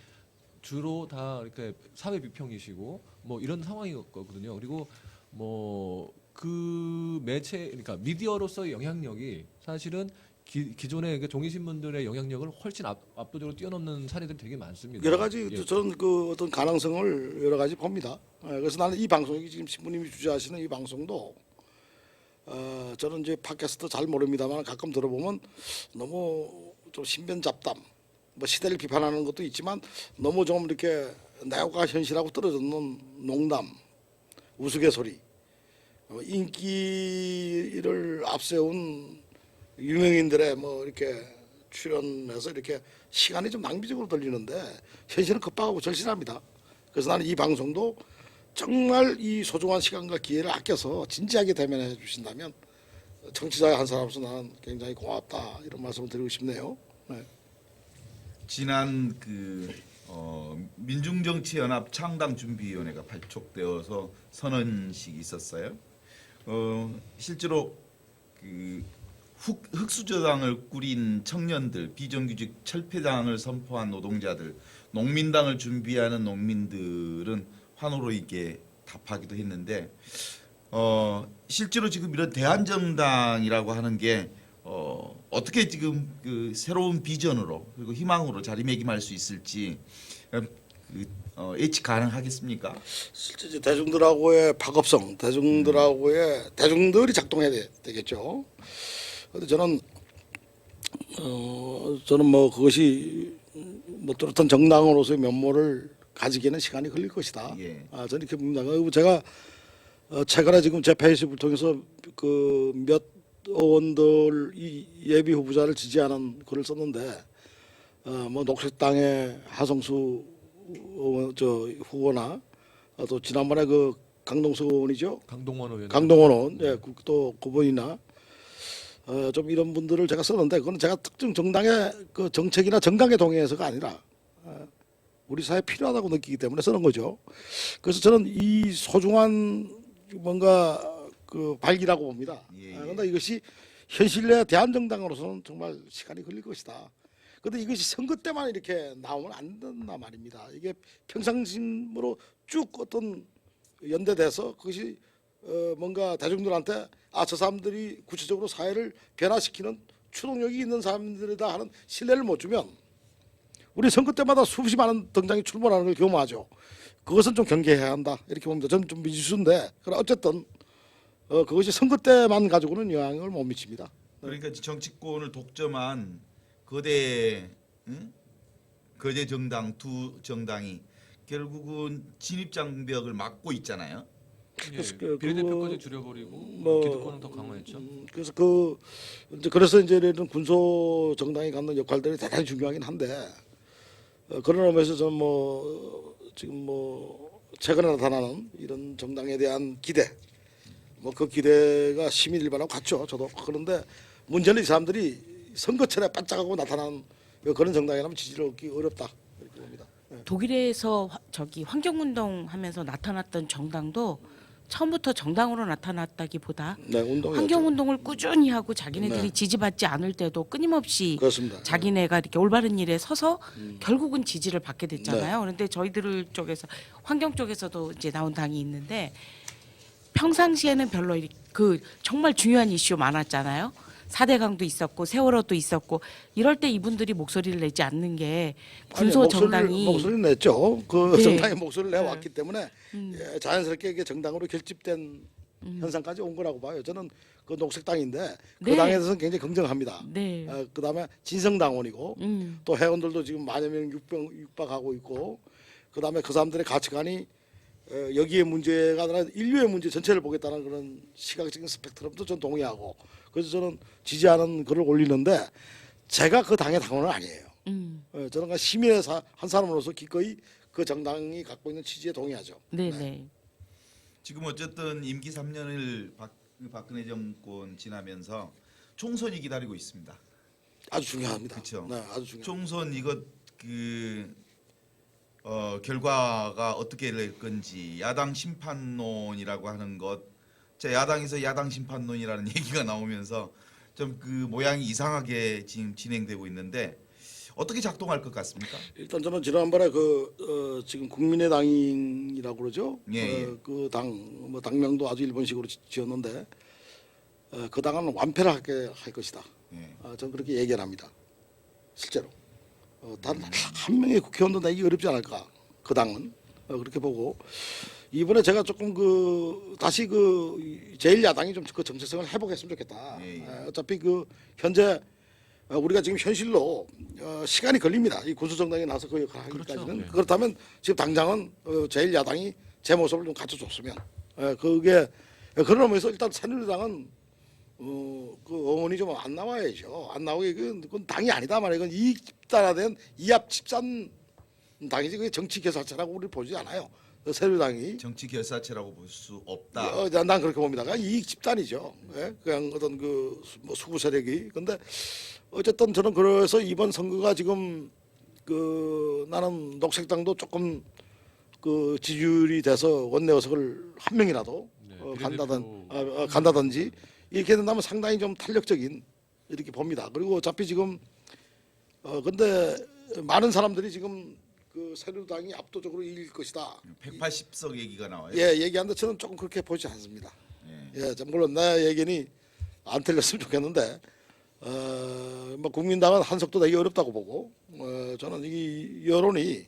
주로 다 이렇게 사회 비평이시고 뭐 이런 상황이었거든요. 그리고 뭐 그 매체 그러니까 미디어로서의 영향력이 사실은 기존의 그 종이 신문들의 영향력을 훨씬 압도적으로 뛰어넘는 사례들이 되게 많습니다. 여러 가지 예. 저는 그 어떤 가능성을 여러 가지 봅니다. 그래서 나는 이 방송이 지금 신부님이 주재하시는 이 방송도 저는 이제 팟캐스트 잘 모릅니다만 가끔 들어보면 너무 좀 신변 잡담, 뭐 시대를 비판하는 것도 있지만 너무 좀 이렇게 내용과 현실하고 떨어지는 농담, 우스갯소리, 인기를 앞세운 유명인들의 뭐 이렇게 출연해서 이렇게 시간이 좀 낭비적으로 들리는데 현실은 급박하고 절실합니다. 그래서 나는 이 방송도 정말 이 소중한 시간과 기회를 아껴서 진지하게 대면해 주신다면 정치자 한 사람으로서 나는 굉장히 고맙다 이런 말씀을 드리고 싶네요. 네. 지난 민중정치연합 창당준비위원회가 발족되어서 선언식이 있었어요. 실제로 그 흑수저당을 꾸린 청년들, 비정규직 철폐당을 선포한 노동자들, 농민당을 준비하는 농민들은 환호로 이게 답하기도 했는데 실제로 지금 이런 대한정당이라고 하는 게 어떻게 지금 그 새로운 비전으로 그리고 희망으로 자리매김할 수 있을지 예측 가능하겠습니까? 실제 이제 대중들하고의 파급성, 대중들이 작동해야 되겠죠. 그런데 저는 뭐 그것이 뭐 뚜렷한 정당으로서의 면모를 가지기에는 시간이 걸릴 것이다. 예. 저는 이렇게 봅니다. 그리고 제가 최근에 지금 제 페이스북을 통해서 그 몇 의원들 이 예비 후보자를 지지하는 글을 썼는데 뭐 녹색당의 하성수 후보나 또 지난번에 그 강동석 의원이죠. 강동원 의원. 강동원 의원, 예, 또 그분이나 좀 이런 분들을 제가 썼는데 그건 제가 특정 정당의 그 정책이나 정강에 동의해서가 아니라 우리 사회에 필요하다고 느끼기 때문에 쓰는 거죠. 그래서 저는 이 소중한 뭔가 그 발기라고 봅니다. 예, 예. 그런데 이것이 현실의 대한정당으로서는 정말 시간이 걸릴 것이다. 그런데 이것이 선거 때만 이렇게 나오면 안 된단 말입니다. 이게 평상심으로 쭉 어떤 연대돼서 그것이 뭔가 대중들한테 저 사람들이 구체적으로 사회를 변화시키는 추동력이 있는 사람들이다 하는 신뢰를 못 주면 우리 선거 때마다 수없이 많은 등장이 출몰하는 걸 경험하죠. 그것은 좀 경계해야 한다 이렇게 봅니다. 저는 좀 미지수인데 그러나 어쨌든 그것이 선거 때만 가지고는 영향을 못 미칩니다. 그러니까 정치권을 독점한 거대 정당 두 정당이 결국은 진입 장벽을 막고 있잖아요. 그래서 비례대표까지 줄여버리고 뭐, 기득권은 더 강화했죠. 그래서 이제 이런 군소 정당이 갖는 역할들이 대단히 중요하긴 한데 그런 의미에서 저는 뭐 지금 뭐 최근에 나타나는 이런 정당에 대한 기대, 뭐 그 기대가 시민 일반하고 같죠. 저도 그런데 문제는 이 사람들이 선거철에 반짝하고 나타나는 그런 정당이라면 지지를 얻기 어렵다 이렇게 봅니다. 독일에서 저기 환경운동 하면서 나타났던 정당도 처음부터 정당으로 나타났다기보다 네, 운동이 환경운동을 꾸준히 하고 자기네들이 네. 지지받지 않을 때도 끊임없이 그렇습니다. 자기네가 이렇게 올바른 일에 서서 결국은 지지를 받게 됐잖아요. 네. 그런데 저희들 쪽에서 환경 쪽에서도 이제 나온 당이 있는데 평상시에는 별로 그 정말 중요한 이슈 많았잖아요. 4대강도 있었고 세월호도 있었고 이럴 때 이분들이 목소리를 내지 않는 게 군소 정당이 목소리를 냈죠. 그 네. 정당이 목소리를 내왔기 때문에 예, 자연스럽게 이게 정당으로 결집된 현상까지 온 거라고 봐요. 저는 그 녹색당인데 그 네. 당에 대해서는 굉장히 긍정합니다. 네. 그다음에 진성당원이고 또 회원들도 지금 만여 명 육박하고 있고 그다음에 그 사람들의 가치관이 여기에 문제가 아니라 인류의 문제 전체를 보겠다는 그런 시각적인 스펙트럼도 전 동의하고 그래서 저는 지지하는 글을 올리는데 제가 그 당의 당원은 아니에요. 저는 그냥 시민의 한 사람으로서 기꺼이 그 정당이 갖고 있는 취지에 동의하죠. 네네. 지금 어쨌든 임기 3년을 박근혜 정권 지나면서 총선이 기다리고 있습니다. 아주 중요합니다. 그렇죠. 네, 아주 중요. 총선 이것 결과가 어떻게 될 건지 야당 심판론이라고 하는 것, 제 야당에서 야당 심판론이라는 얘기가 나오면서 좀 그 모양이 이상하게 지금 진행되고 있는데 어떻게 작동할 것 같습니까? 일단 저는 지난번에 지금 국민의당이라고 그러죠. 예, 예. 그 당 당명도 아주 일본식으로 지었는데 그 당은 완패를 할 것이다. 예. 저는 그렇게 얘기합니다. 실제로 단 한 명의 국회의원도 내기 어렵지 않을까. 그 당은 그렇게 보고 이번에 제가 조금 다시 제1야당이 좀 그 정체성을 회복했으면 좋겠다. 예, 예. 어차피 현재 우리가 지금 현실로 시간이 걸립니다. 이 군수정당이 나서 그 역할을 하기까지는. 그렇죠. 네. 그렇다면 지금 당장은 제1야당이 제 모습을 좀 갖춰줬으면 그게 그런 의미에서 일단 새누리당은 그 어원이 좀 안 나와야죠. 안 나오게 그건 당이 아니다 말이에요. 이건 이익 집단화된 이합 집산 당이지 그게 정치 개사체라고 우리 보지 않아요. 새누리당이 정치 결사체라고 볼 수 없다. 난 그렇게 봅니다. 그냥 이익 집단이죠. 예? 그냥 어떤 뭐 수구 세력이. 근데 어쨌든 저는 그래서 이번 선거가 지금 나는 녹색당도 조금 지지율이 돼서 원내 의석을 한 명이라도 비례대표. 간다든지 이렇게 된다면 상당히 좀 탄력적인 이렇게 봅니다. 그리고 어차피 지금 근데 많은 사람들이 지금 새누리당이 압도적으로 이길 것이다. 180석 얘기가 나와요. 예, 얘기하는데 저는 조금 그렇게 보지 않습니다. 예, 물론 내 얘기는 안 틀렸으면 좋겠는데, 뭐 국민당은 한 석도 내기 어렵다고 보고, 저는 이 여론이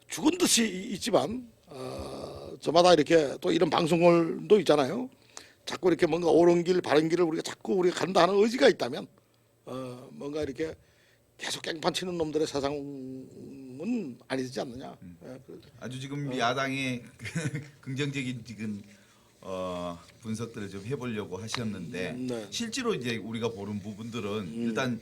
죽은 듯이 있지만, 저마다 이렇게 또 이런 방송을도 있잖아요. 자꾸 이렇게 뭔가 옳은 길, 바른 길을 우리가 간다 하는 의지가 있다면, 뭔가 이렇게 계속 깽판 치는 놈들의 세상은 아니지 않느냐. 예, 아주 지금 야당의 긍정적인 지금 분석들을 좀 해보려고 하셨는데 네. 실제로 이제 우리가 보는 부분들은 일단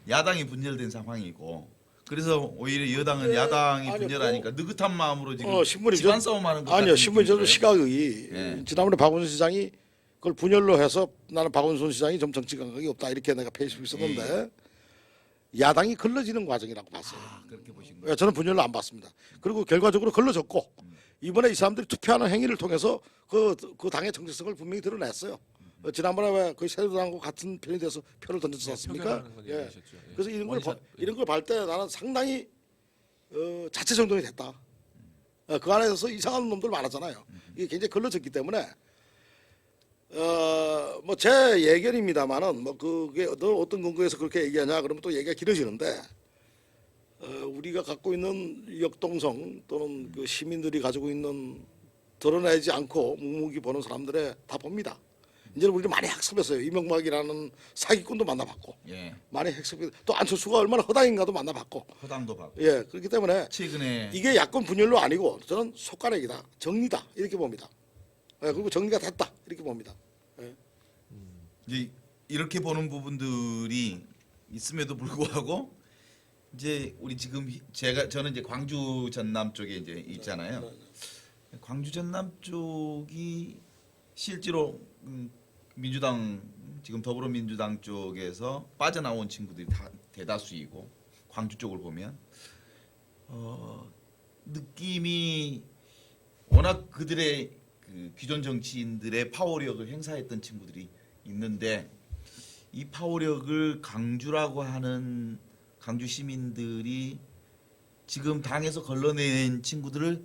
야당이 분열된 상황이고 그래서 오히려 여당은 야당이 아니요, 분열하니까 느긋한 마음으로 지금 신문이 집안 싸움하는 것 아니요, 같은 신문이 저도 느낌이에요. 시각이 예. 지난번에 박원순 시장이 그걸 분열로 해서 나는 박원순 시장이 좀 정치 감각이 없다 이렇게 내가 페이스북에 썼는데 야당이 걸러지는 과정이라고 봤어요. 그렇게 보신 예, 저는 분열로 안 봤습니다. 그리고 결과적으로 걸러졌고 이번에 이 사람들이 투표하는 행위를 통해서 그 당의 정체성을 분명히 드러냈어요. 지난번에 왜 그 새누리당하고 같은 편이 돼서 표를 던졌지 않습니까? 표결하는 건 예. 얘기하셨죠. 예. 그래서 원샷. 이런 걸 볼 때 나는 상당히 자체 정돈이 됐다. 그 안에서 이상한 놈들 많았잖아요. 이게 굉장히 걸러졌기 때문에 뭐 제 예견입니다만은 뭐 그게 너 어떤 근거에서 그렇게 얘기하냐 그러면 또 얘기가 길어지는데 우리가 갖고 있는 역동성 또는 그 시민들이 가지고 있는 드러내지 않고 묵묵히 보는 사람들의 다 봅니다. 이제는 우리를 많이 학습했어요. 이명박이라는 사기꾼도 만나봤고 예, 많이 학습해 또 안철수가 얼마나 허당인가도 만나봤고 허당도 받고 예 그렇기 때문에 최근에 이게 야권 분열로 아니고 저는 속가내기다 정리다 이렇게 봅니다. 예, 그리고 정리가 됐다 이렇게 봅니다. 예. 이제 이렇게 보는 부분들이 있음에도 불구하고 이제 우리 지금 저는 이제 광주 전남 쪽에 이제 있잖아요. 광주 전남 쪽이 실제로 민주당 지금 더불어민주당 쪽에서 빠져나온 친구들이 다 대다수이고 광주 쪽을 보면 느낌이 워낙 그들의 그 기존 정치인들의 파워력을 행사했던 친구들이 있는데 이 파워력을 강주라고 하는 강주 시민들이 지금 당에서 걸러낸 친구들을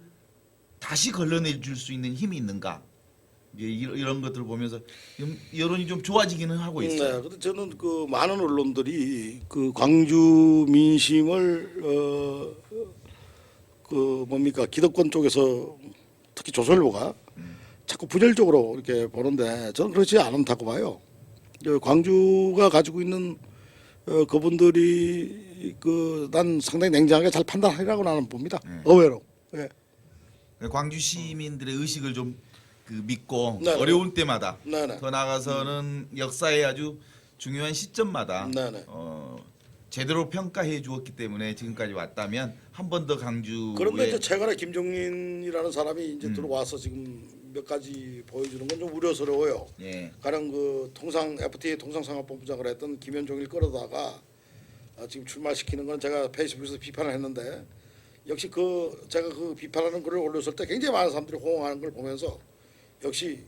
다시 걸러내 줄 수 있는 힘이 있는가? 이런 것들을 보면서 여론이 좀 좋아지기는 하고 있어요. 네, 근데 저는 그 많은 언론들이 그 광주 민심을 그 뭡니까 기득권 쪽에서 특히 조선일보가 자꾸 분열적으로 이렇게 보는데 저는 그렇지 않다고 봐요. 광주가 가지고 있는 그분들이 그 난 상당히 냉정하게 잘 판단하리라고 나는 봅니다. 의외로. 예. 광주 시민들의 의식을 좀 그 믿고 네네. 어려울 때마다 네네. 더 나아가서는 역사의 아주 중요한 시점마다 네네. 제대로 평가해 주었기 때문에 지금까지 왔다면 한 번 더 강주에 그런데 이제 최근에 김종인이라는 사람이 이제 들어와서 지금 몇 가지 보여주는 건 좀 우려스러워요. 예. 가령 그 FTA 통상상업본부장을 했던 김현종일 끌어다가 지금 출마시키는 건 제가 페이스북에서 비판을 했는데 역시 제가 그 비판하는 글을 올렸을 때 굉장히 많은 사람들이 호응하는 걸 보면서 역시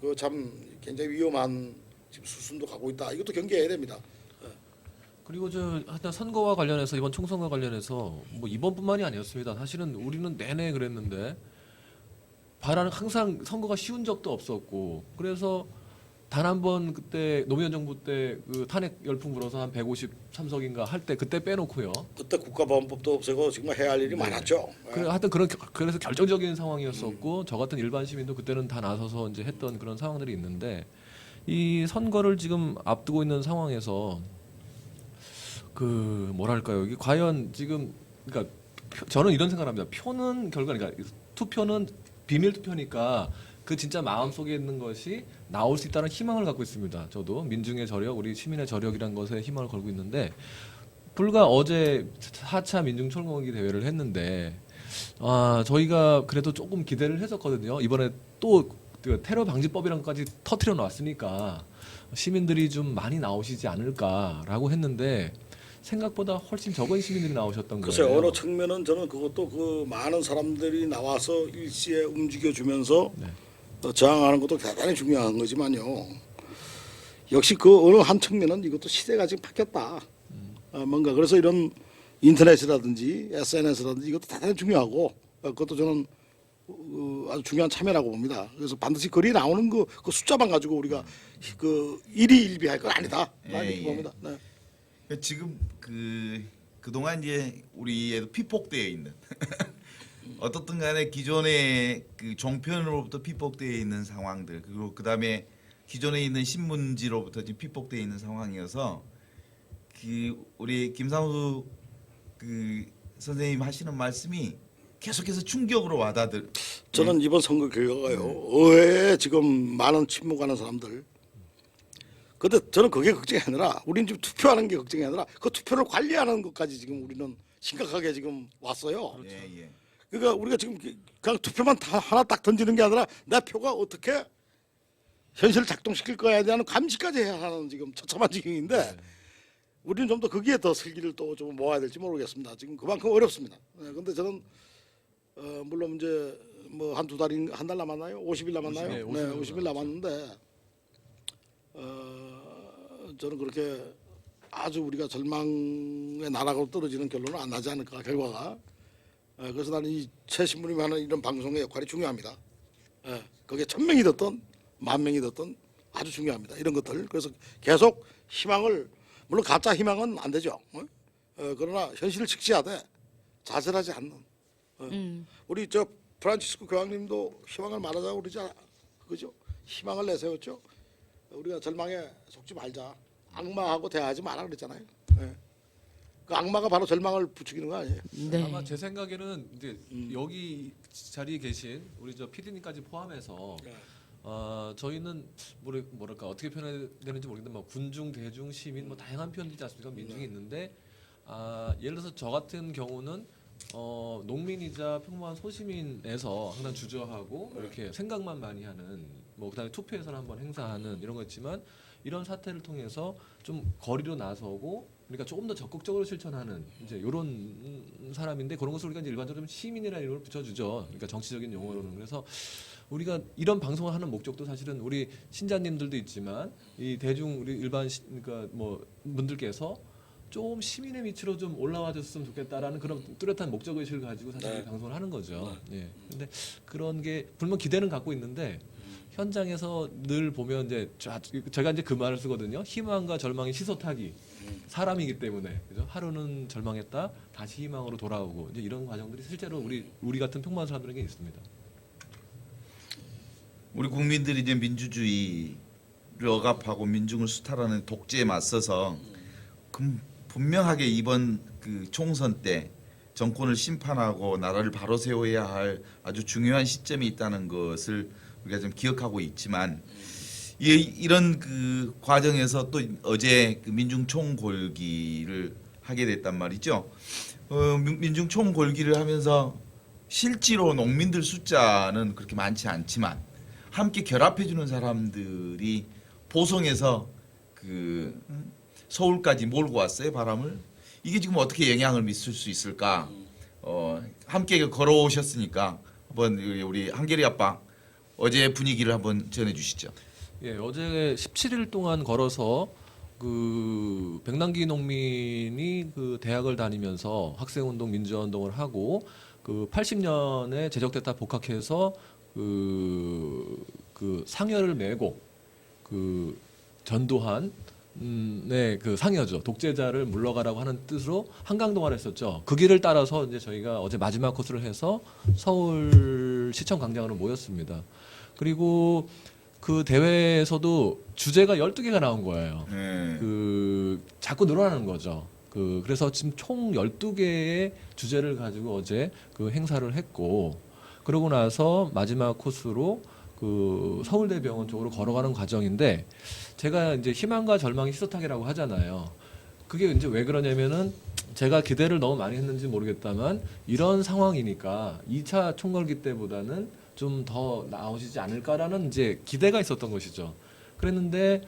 그 참 굉장히 위험한 지금 수순도 가고 있다. 이것도 경계해야 됩니다. 그리고 하여튼 선거와 관련해서 이번 총선과 관련해서 뭐 이번뿐만이 아니었습니다. 사실은 우리는 내내 그랬는데 바라는 항상 선거가 쉬운 적도 없었고 그래서 단 한 번 그때 노무현 정부 때 그 탄핵 열풍 불어서 한 153석인가 할 때 그때 빼놓고요. 그때 국가보안법도 없애고 정말 해야 할 일이 많았죠. 하여튼 그래서 결정적인 상황이었었고 저 같은 일반 시민도 그때는 다 나서서 이제 했던 그런 상황들이 있는데 이 선거를 지금 앞두고 있는 상황에서 그 뭐랄까요 이게 과연 지금 그러니까 저는 이런 생각을 합니다. 표는 그러니까 투표는 비밀 투표니까 그 진짜 마음 속에 있는 것이 나올 수 있다는 희망을 갖고 있습니다. 저도 민중의 저력, 우리 시민의 저력이란 것에 희망을 걸고 있는데 불과 어제 4차 민중철공기 대회를 했는데 저희가 그래도 조금 기대를 했었거든요. 이번에 또 그 테러 방지법이란 것까지 터트려 놨으니까 시민들이 좀 많이 나오시지 않을까라고 했는데 생각보다 훨씬 적은 시민들이 나오셨던 글쎄요, 거예요. 어느 측면은 저는 그것도 그 많은 사람들이 나와서 일시에 움직여주면서 저항하는 것도 대단히 중요한 거지만요. 역시 그 어느 한 측면은 이것도 시대가 지금 바뀌었다. 뭔가 그래서 이런 인터넷이라든지 SNS라든지 이것도 대단히 중요하고 그것도 저는 아주 중요한 참여라고 봅니다. 그래서 반드시 거리에 나오는 그 숫자만 가지고 우리가 그 일희일비할 건 아니다. 나는 이렇게 봅니다. 네. 지금 그동안 이제 우리에도 피폭되어 있는 어떻든 간에 기존의 그 종편으로부터 피폭되어 있는 상황들 그리고 그다음에 기존에 있는 신문지로부터 지금 피폭되어 있는 상황이어서 우리 김상수 그 선생님 하시는 말씀이 계속해서 충격으로 와닿을. 저는 이번 선거 결과가요. 의회에 지금 많은 침묵하는 사람들. 근데 저는 그게 걱정이 아니라 우리는 지금 투표하는 게 걱정이 아니라 그 투표를 관리하는 것까지 지금 우리는 심각하게 지금 왔어요. 예. 그러니까 우리가 지금 그냥 투표만 하나 딱 던지는 게 아니라 내 표가 어떻게 현실을 작동시킬 거야에 대한 감시까지 해야 하는 지금 처참한 지경인데 우리는 좀 더 거기에 더 슬기를 또 좀 모아야 될지 모르겠습니다. 지금 그만큼 어렵습니다. 근데 저는 물론 이제 뭐 한 달 남았나요? 50일 남았나요? 50일, 네, 50일 50일 남았는데 저는 그렇게 아주 우리가 절망의 나락으로 떨어지는 결론은 안 나지 않을까 결과가. 그래서 나는 이 최신부님이 하는 이런 방송의 역할이 중요합니다. 그게 1000명이 됐든 10,000명이 됐든 아주 중요합니다. 이런 것들. 그래서 계속 희망을 물론 가짜 희망은 안 되죠. 그러나 현실을 직시하되 자살하지 않는. 우리 저 프란치스코 교황님도 희망을 말하자고 그러지 그죠? 희망을 내세웠죠. 우리가 절망에 속지 말자. 악마하고 대화하지 마라 그랬잖아요. 그 악마가 바로 절망을 부추기는 거 아니에요? 네. 아마 제 생각에는 이제 여기 자리에 계신 우리 저 PD님까지 포함해서 저희는 뭐랄까 어떻게 표현해야 되는지 모르겠는데 뭐 군중, 대중, 시민 뭐 다양한 표현이지 않습니까? 민중이 있는데 예를 들어서 저 같은 경우는 농민이자 평범한 소시민에서 항상 주저하고 이렇게 생각만 많이 하는 뭐 그다음에 투표에서는 한번 행사하는 이런 거 있지만 이런 사태를 통해서 좀 거리로 나서고 그러니까 조금 더 적극적으로 실천하는 이제 이런 사람인데 그런 것을 우리가 이제 일반적으로 좀 시민이라는 이름을 붙여주죠. 그러니까 정치적인 용어로는. 그래서 우리가 이런 방송을 하는 목적도 사실은 우리 신자님들도 있지만 이 대중 우리 일반 그러니까 뭐 분들께서 좀 시민의 위치로 좀 올라와 줬으면 좋겠다라는 그런 뚜렷한 목적 의식을 가지고 사실 네. 이 방송을 하는 거죠. 예. 근데 그런 게 물론 기대는 갖고 있는데 현장에서 늘 보면 이제 제가 이제 그 말을 쓰거든요. 희망과 절망의 시소타기. 사람이기 때문에 그죠? 하루는 절망했다 다시 희망으로 돌아오고 이제 이런 과정들이 실제로 우리 같은 평범한 사람들에게 있습니다. 우리 국민들이 이제 민주주의를 억압하고 민중을 수탈하는 독재에 맞서서 분명하게 이번 그 총선 때 정권을 심판하고 나라를 바로 세워야 할 아주 중요한 시점이 있다는 것을 우리가 좀 기억하고 있지만 이런 그 과정에서 또 어제 그 민중 총궐기를 하게 됐단 말이죠. 민중 총궐기를 하면서 실제로 농민들 숫자는 그렇게 많지 않지만 함께 결합해주는 사람들이 보성에서 그 서울까지 몰고 왔어요, 바람을. 이게 지금 어떻게 영향을 미칠 수 있을까? 함께 걸어오셨으니까 한번 우리 한결이 아빠 어제 분위기를 한번 전해주시죠. 예, 어제 17일 동안 걸어서 그 백남기 농민이 그 대학을 다니면서 학생운동, 민주화운동을 하고 그 80년에 제적됐다 복학해서 그 상여를 메고 그 전두환 그 상여죠. 독재자를 물러가라고 하는 뜻으로 한강동화를 했었죠. 그 길을 따라서 이제 저희가 어제 마지막 코스를 해서 서울 시청 광장으로 모였습니다. 그리고 그 대회에서도 주제가 12개가 나온 거예요. 그 자꾸 늘어나는 거죠. 그래서 지금 총 12개의 주제를 가지고 어제 그 행사를 했고 그러고 나서 마지막 코스로 그 서울대병원 쪽으로 걸어가는 과정인데 제가 이제 희망과 절망의 시소타기라고 하잖아요. 그게 이제 왜 그러냐면은 제가 기대를 너무 많이 했는지 모르겠다만 이런 상황이니까 2차 총궐기 때보다는 좀 더 나오시지 않을까라는 이제 기대가 있었던 것이죠. 그랬는데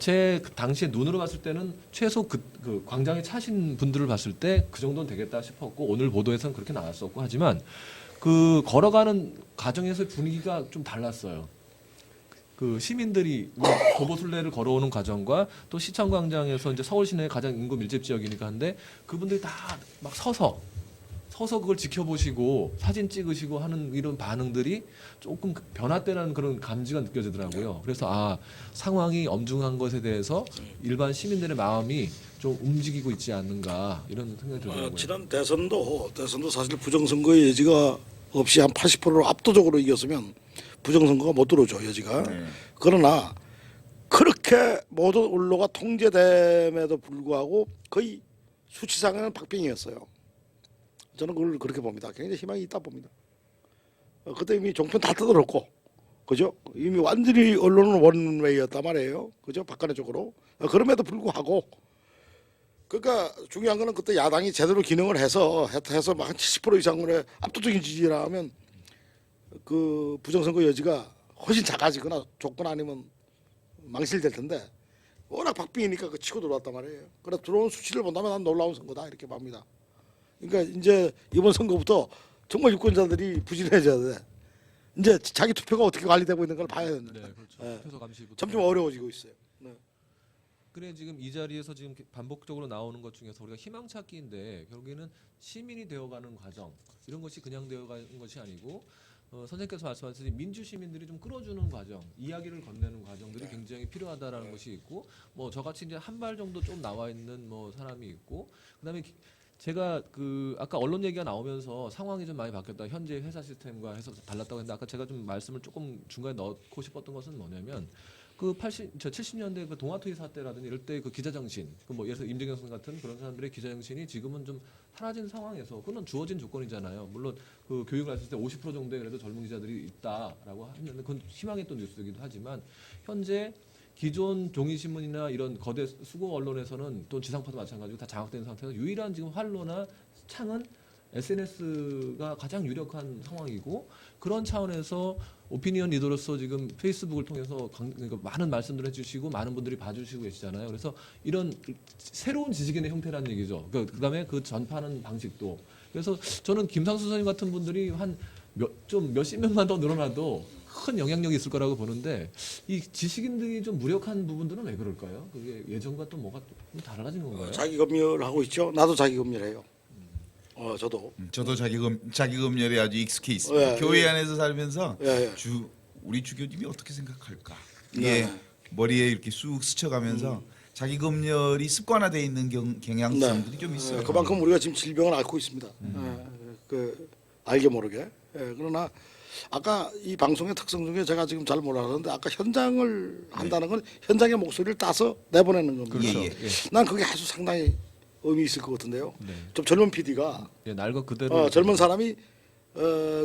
제 당시에 눈으로 봤을 때는 최소 그 광장에 차신 분들을 봤을 때 그 정도는 되겠다 싶었고 오늘 보도에서는 그렇게 나왔었고 하지만 그 걸어가는 과정에서 분위기가 좀 달랐어요. 그 시민들이 도보순례를 걸어오는 과정과 또 시청광장에서 이제 서울 시내 가장 인구 밀집 지역이니까 한데 그분들이 다 막 서서 그걸 지켜보시고 사진 찍으시고 하는 이런 반응들이 조금 변화되는 그런 감지가 느껴지더라고요. 그래서 상황이 엄중한 것에 대해서 일반 시민들의 마음이 좀 움직이고 있지 않는가 이런 생각이 들더라고요. 지난 대선도 사실 부정선거의 여지가 없이 한 80%로 압도적으로 이겼으면 부정선거가 못 들어오죠, 여지가. 그러나 그렇게 모든 언론가 통제됨에도 불구하고 거의 수치상에는 박빙이었어요. 저는 그걸 그렇게 봅니다. 굉장히 희망이 있다 봅니다. 그때 이미 종편 다 뜯어놓고, 그죠? 이미 완전히 언론은 원웨이였단 말이에요. 그죠? 박근혜 쪽으로. 그럼에도 불구하고, 그러니까 중요한 거는 그때 야당이 제대로 기능을 해서 막 한 70% 이상의 압도적인 지지라 하면 그 부정선거 여지가 훨씬 작아지거나 조건 아니면 망실될 텐데 워낙 박빙이니까 그 치고 들어왔단 말이에요. 그래 들어온 수치를 본다면 난 놀라운 선거다 이렇게 봅니다. 그러니까 이제 이번 선거부터 정말 유권자들이 부진해져야 돼. 이제 자기 투표가 어떻게 관리되고 있는 걸 봐야 된다. 네, 그렇죠. 네. 투표 감시부터. 점점 어려워지고 있어요. 네. 그래 지금 이 자리에서 지금 반복적으로 나오는 것 중에서 우리가 희망 찾기인데 결국에는 시민이 되어가는 과정 이런 것이 그냥 되어가는 것이 아니고 선생님께서 말씀하셨듯이 민주 시민들이 좀 끌어주는 과정, 이야기를 건네는 과정들이 굉장히 필요하다라는 것이 있고 뭐 저같이 이제 한 발 정도 좀 나와 있는 뭐 사람이 있고 그다음에 제가 그 아까 언론 얘기가 나오면서 상황이 좀 많이 바뀌었다. 현재 회사 시스템과 해서 달랐다고 했는데 아까 제가 좀 말씀을 조금 중간에 넣고 싶었던 것은 뭐냐면 그 70년대 그 동아투이 사태라든지 이럴 때 그 기자 정신, 그 뭐 예를 들어 임정영 선 같은 그런 사람들의 기자 정신이 지금은 좀 사라진 상황에서 그건 주어진 조건이잖아요. 물론 그 교육을 했을 때 50% 정도의 그래도 젊은 기자들이 있다라고 하면 그건 희망의 또 뉴스이기도 하지만 현재 기존 종이 신문이나 이런 거대 수고 언론에서는 또 지상파도 마찬가지고 다 장악된 상태에서 유일한 지금 활로나 창은 SNS가 가장 유력한 상황이고 그런 차원에서 오피니언 리더로서 지금 페이스북을 통해서 그러니까 많은 말씀들 해주시고 많은 분들이 봐주시고 계시잖아요. 그래서 이런 새로운 지식인의 형태라는 얘기죠. 그다음에 그 전파하는 방식도. 그래서 저는 김상수 선생님 같은 분들이 한 몇십 명만 더 늘어나도 큰 영향력이 있을 거라고 보는데 이 지식인들이 좀 무력한 부분들은 왜 그럴까요? 그게 예전과 또 뭐가 좀 달라진 건가요? 자기 검열하고 있죠. 나도 자기 검열해요. 저도. 저도 자기검열에 아주 익숙해 있습니다. 예, 교회 안에서 살면서 예, 예. 우리 주교님이 어떻게 생각할까? 네. 이게 머리에 이렇게 쑥 스쳐가면서 자기검열이 습관화돼 있는 경향성들이 좀 있어요. 그만큼 우리가 지금 질병을 앓고 있습니다. 그 알게 모르게. 그러나 아까 이 방송의 특성 중에 제가 지금 잘 몰랐는데 아까 현장을 한다는 건 현장의 목소리를 따서 내보내는 겁니다. 그렇죠. 예, 예. 난 그게 아주 상당히 의미 있을 것 같은데요. 네. 좀 젊은 PD가 예, 날것 그대로 젊은 사람이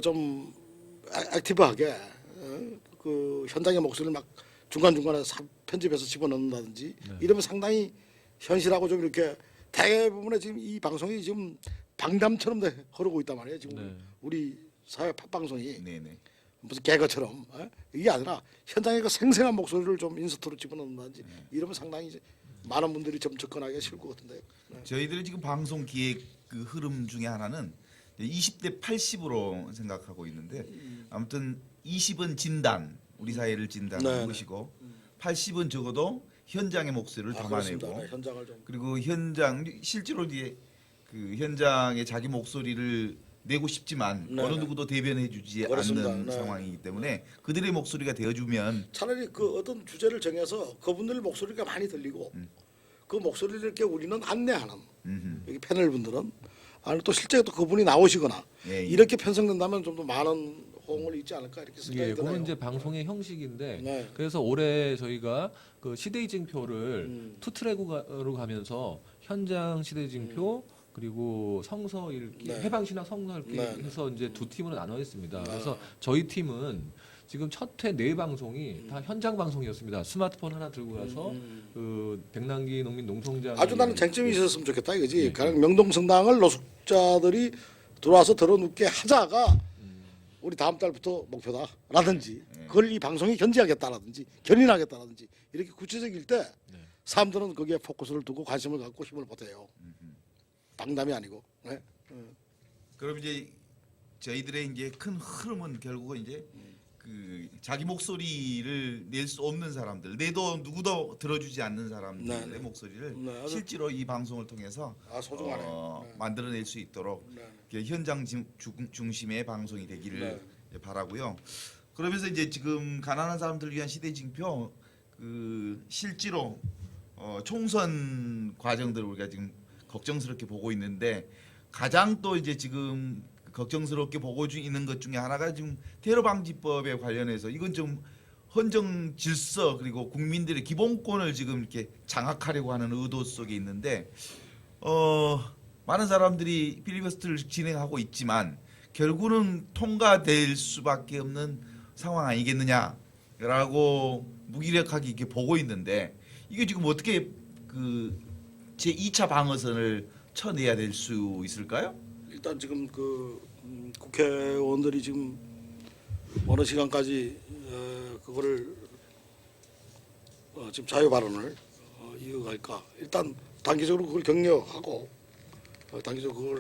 좀 액티브하게 그 현장의 목소리를 막 중간 중간에 편집해서 집어넣는다든지 이러면 상당히 현실하고 좀 이렇게 대부분의 지금 이 방송이 지금 방담처럼 흐르고 있단 말이에요. 지금 네. 우리 사회 팟 방송이 네네. 무슨 개그처럼 이게 아니라 현장의 그 생생한 목소리를 좀 인서트로 집어넣는다든지 이러면 상당히 이제 많은 분들이 좀 접근하기가 쉬울 것 같은데요. 저희들의 지금 방송 기획 그 흐름 중에 하나는 20대 80으로 생각하고 있는데 아무튼 20은 진단, 우리 사회를 진단하는 네, 것이고 80은 적어도 현장의 목소리를 그렇습니다. 담아내고 네, 현장을 좀 그리고 현장 실제로 이제 그 현장에 자기 목소리를 내고 싶지만 네, 어느 네. 누구도 대변해주지 그렇습니다. 않는 네. 상황이기 때문에 그들의 목소리가 되어주면 차라리 그 어떤 주제를 정해서 그분들 목소리가 많이 들리고 그 목소리를 이렇게 우리는 안내하는 여기 패널 분들은 아니 또 실제 또 그분이 나오시거나 예, 예. 이렇게 편성된다면 좀 더 많은 호응을 있지 않을까 이렇게 생각이 예, 드네요. 그건 이제 방송의 형식인데 네. 그래서 올해 저희가 그 시대이징표를 투 트랙으로 가면서 현장 시대이징표 그리고 성서 읽기 네. 해방신학 성서 읽기 네. 해서 이제 두 팀으로 나눠 있습니다. 그래서 저희 팀은 지금 첫 회 네 방송이 다 현장 방송이었습니다. 스마트폰 하나 들고 가서 그 백남기 농민 농성장 아주 나는 쟁점이 있었으면 좋겠다 이거지. 네. 가령 명동성당을 노숙자들이 들어와서 들어눕게 하자가 우리 다음 달부터 목표다라든지 그걸 이 방송이 견지하겠다라든지 견인하겠다라든지 이렇게 구체적일 때 사람들은 거기에 포커스를 두고 관심을 갖고 힘을 보태요. 방담이 아니고. 네. 그럼 이제 저희들의 이제 큰 흐름은 결국은 이제 그 자기 목소리를 낼 수 없는 사람들, 내도 누구도 들어주지 않는 사람들의 네, 네. 목소리를 네, 아주- 실제로 이 방송을 통해서 소중하네요. 네. 만들어낼 수 있도록 네. 이렇게 현장 중심의 방송이 되기를 네. 바라고요. 그러면서 이제 지금 가난한 사람들을 위한 시대징표 그 실제로 총선 과정들을 우리가 지금 걱정스럽게 보고 있는데 가장 또 이제 지금 걱정스럽게 보고 있는 것 중에 하나가 지금 테러 방지법에 관련해서 이건 좀 헌정 질서 그리고 국민들의 기본권을 지금 이렇게 장악하려고 하는 의도 속에 있는데 많은 사람들이 필리버스터를 진행하고 있지만 결국은 통과될 수밖에 없는 상황 아니겠느냐라고 무기력하게 이렇게 보고 있는데 이게 지금 어떻게 그 제 2차 방어선을 쳐내야 될 수 있을까요? 일단 지금 그 국회의원들이 지금 어느 시간까지 그거를 지금 자유 발언을 이어갈까? 일단 단기적으로 그걸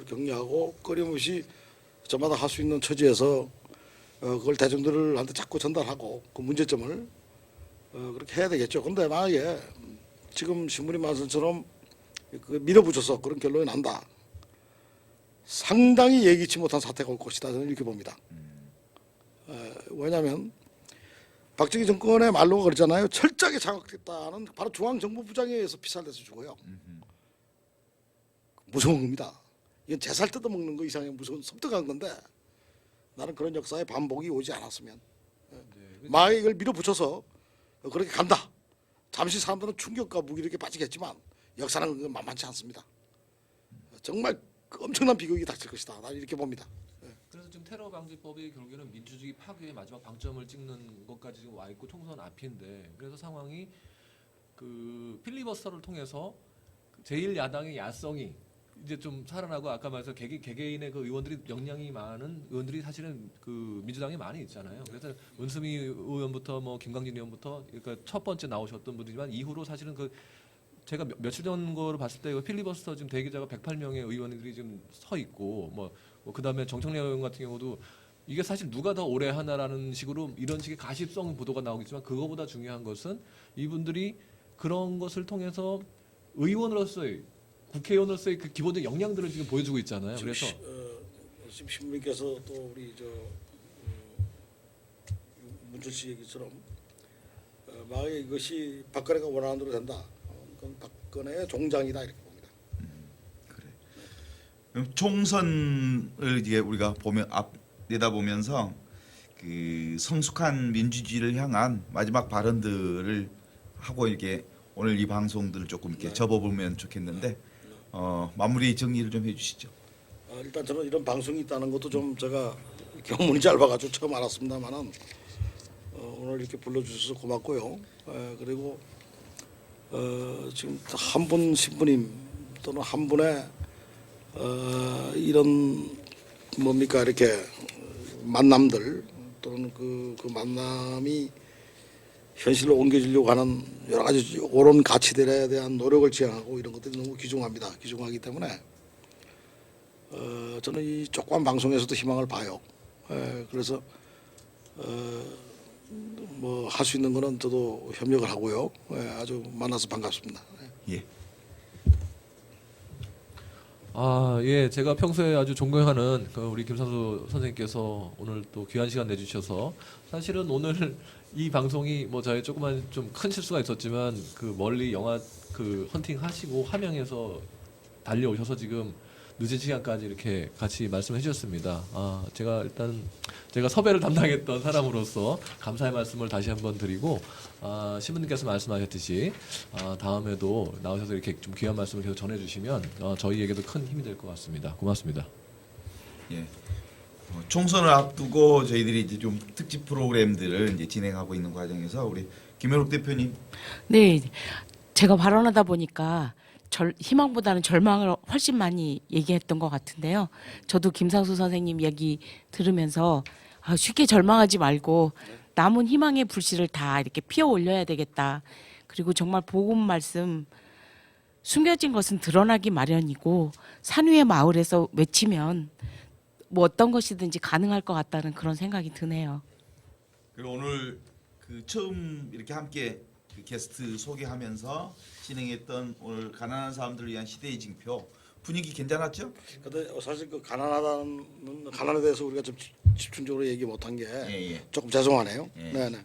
격려하고 끊임없이 저마다 할 수 있는 처지에서 그걸 대중들한테 자꾸 전달하고 그 문제점을 그렇게 해야 되겠죠. 근데 만약에 지금 신문이 말씀처럼 그 밀어붙여서 그런 결론이 난다. 상당히 예기치 못한 사태가 올 것이다 저는 이렇게 봅니다. 왜냐하면 박정희 정권의 말로가 그러잖아요. 철저하게 장악됐다는 바로 중앙정보부장에 의해서 피살돼서 죽어요. 무서운 겁니다. 이건 제살 뜯어먹는 거 이상의 무서운 섬뜩한 건데 나는 그런 역사의 반복이 오지 않았으면 만약에 이걸 밀어붙여서 그렇게 간다. 잠시 사람들은 충격과 무기력에 빠지겠지만 역사는 그건 만만치 않습니다. 정말 엄청난 비극이 닥칠 것이다. 나는 이렇게 봅니다. 그래서 지금 테러 방지법이 결국에는 민주주의 파괴의 마지막 방점을 찍는 것까지 지금 와 있고 총선 앞인데 그래서 상황이 그 필리버스터를 통해서 제1야당의 야성이 이제 좀 살아나고 아까 말해서 개개인의 그 의원들이 역량이 많은 의원들이 사실은 그 민주당에 많이 있잖아요. 그래서 은수미 의원부터 뭐 김광진 의원부터 그러니까 첫 번째 나오셨던 분들이지만 이후로 사실은 그 제가 며칠 전 거를 봤을 때 그 필리버스터 지금 대기자가 108명의 의원들이 지금 서 있고 뭐 그다음에 정청래 의원 같은 경우도 이게 사실 누가 더 오래 하나라는 식으로 이런 식의 가십성 보도가 나오겠지만 그거보다 중요한 것은 이분들이 그런 것을 통해서 의원으로서의 국회의원으로서의 그 기본적 역량들을 지금 보여주고 있잖아요. 그래서 지금 신부님께서 또 우리 문철 씨 얘기처럼 만약에 이것이 박근혜가 원하는 대로 된다. 그건 박근혜의 종장이다 이렇게 봅니다. 그럼 총선을 이제 우리가 내다보면서 그 성숙한 민주주의를 향한 마지막 발언들을 하고 이렇게 오늘 이 방송들을 조금 이렇게 접어보면 좋겠는데 마무리 정리를 좀 해주시죠. 일단 저는 이런 방송이 있다는 것도 좀 제가 경문이 짧아가지고 처음 알았습니다만은 오늘 이렇게 불러주셔서 고맙고요. 그리고 지금 한 분 신부님 또는 한 분의 이런 뭡니까 이렇게 만남들 또는 그 만남이 현실로 옮겨지려고 하는 여러 가지 옳은 가치들에 대한 노력을 지향하고 이런 것들이 너무 귀중합니다. 귀중하기 때문에 저는 이 조그만 방송에서도 희망을 봐요. 그래서 뭐 할 수 있는 거는 저도 협력을 하고요. 아주 만나서 반갑습니다. 예. 예, 제가 평소에 아주 존경하는 그 우리 김상수 선생님께서 오늘 또 귀한 시간 내주셔서 사실은 오늘 이 방송이 뭐 저희 조그만 좀 큰 실수가 있었지만 그 멀리 영화 그 헌팅 하시고 함양에서 달려오셔서 지금 늦은 시간까지 이렇게 같이 말씀해 주셨습니다. 제가 일단 제가 섭외를 담당했던 사람으로서 감사의 말씀을 다시 한번 드리고 신부님께서 말씀하셨듯이 다음에도 나오셔서 이렇게 좀 귀한 말씀을 계속 전해주시면 저희에게도 큰 힘이 될 것 같습니다. 고맙습니다. 예. 총선을 앞두고 저희들이 이제 좀 특집 프로그램들을 이제 진행하고 있는 과정에서 우리 김현욱 대표님. 네, 제가 발언하다 보니까 희망보다는 절망을 훨씬 많이 얘기했던 것 같은데요. 저도 김상수 선생님 얘기 들으면서 쉽게 절망하지 말고 남은 희망의 불씨를 다 이렇게 피워 올려야 되겠다. 그리고 정말 복음 말씀 숨겨진 것은 드러나기 마련이고 산 위의 마을에서 외치면 뭐 어떤 것이든지 가능할 것 같다는 그런 생각이 드네요. 그리고 오늘 그 처음 이렇게 함께 그 게스트 소개하면서 진행했던 오늘 가난한 사람들을 위한 시대의 징표 분위기 괜찮았죠? 근데 사실 그 가난에 대해서 우리가 좀 집중적으로 얘기 못한 게 예. 조금 죄송하네요. 예. 네네.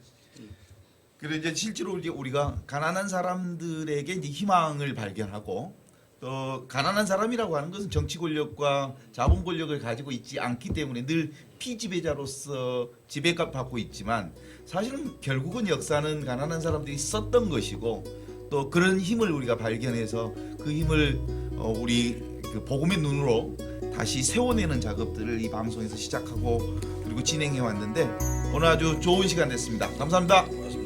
그리고 이제 실제로 이제 우리가 가난한 사람들에게 이제 희망을 발견하고 또 가난한 사람이라고 하는 것은 정치 권력과 자본 권력을 가지고 있지 않기 때문에 늘 피지배자로서 지배받고 있지만 사실은 결국은 역사는 가난한 사람들이 썼던 것이고 또 그런 힘을 우리가 발견해서 그 힘을 우리 그 복음의 눈으로 다시 세워내는 작업들을 이 방송에서 시작하고 그리고 진행해 왔는데 오늘 아주 좋은 시간 됐습니다. 감사합니다. 고맙습니다.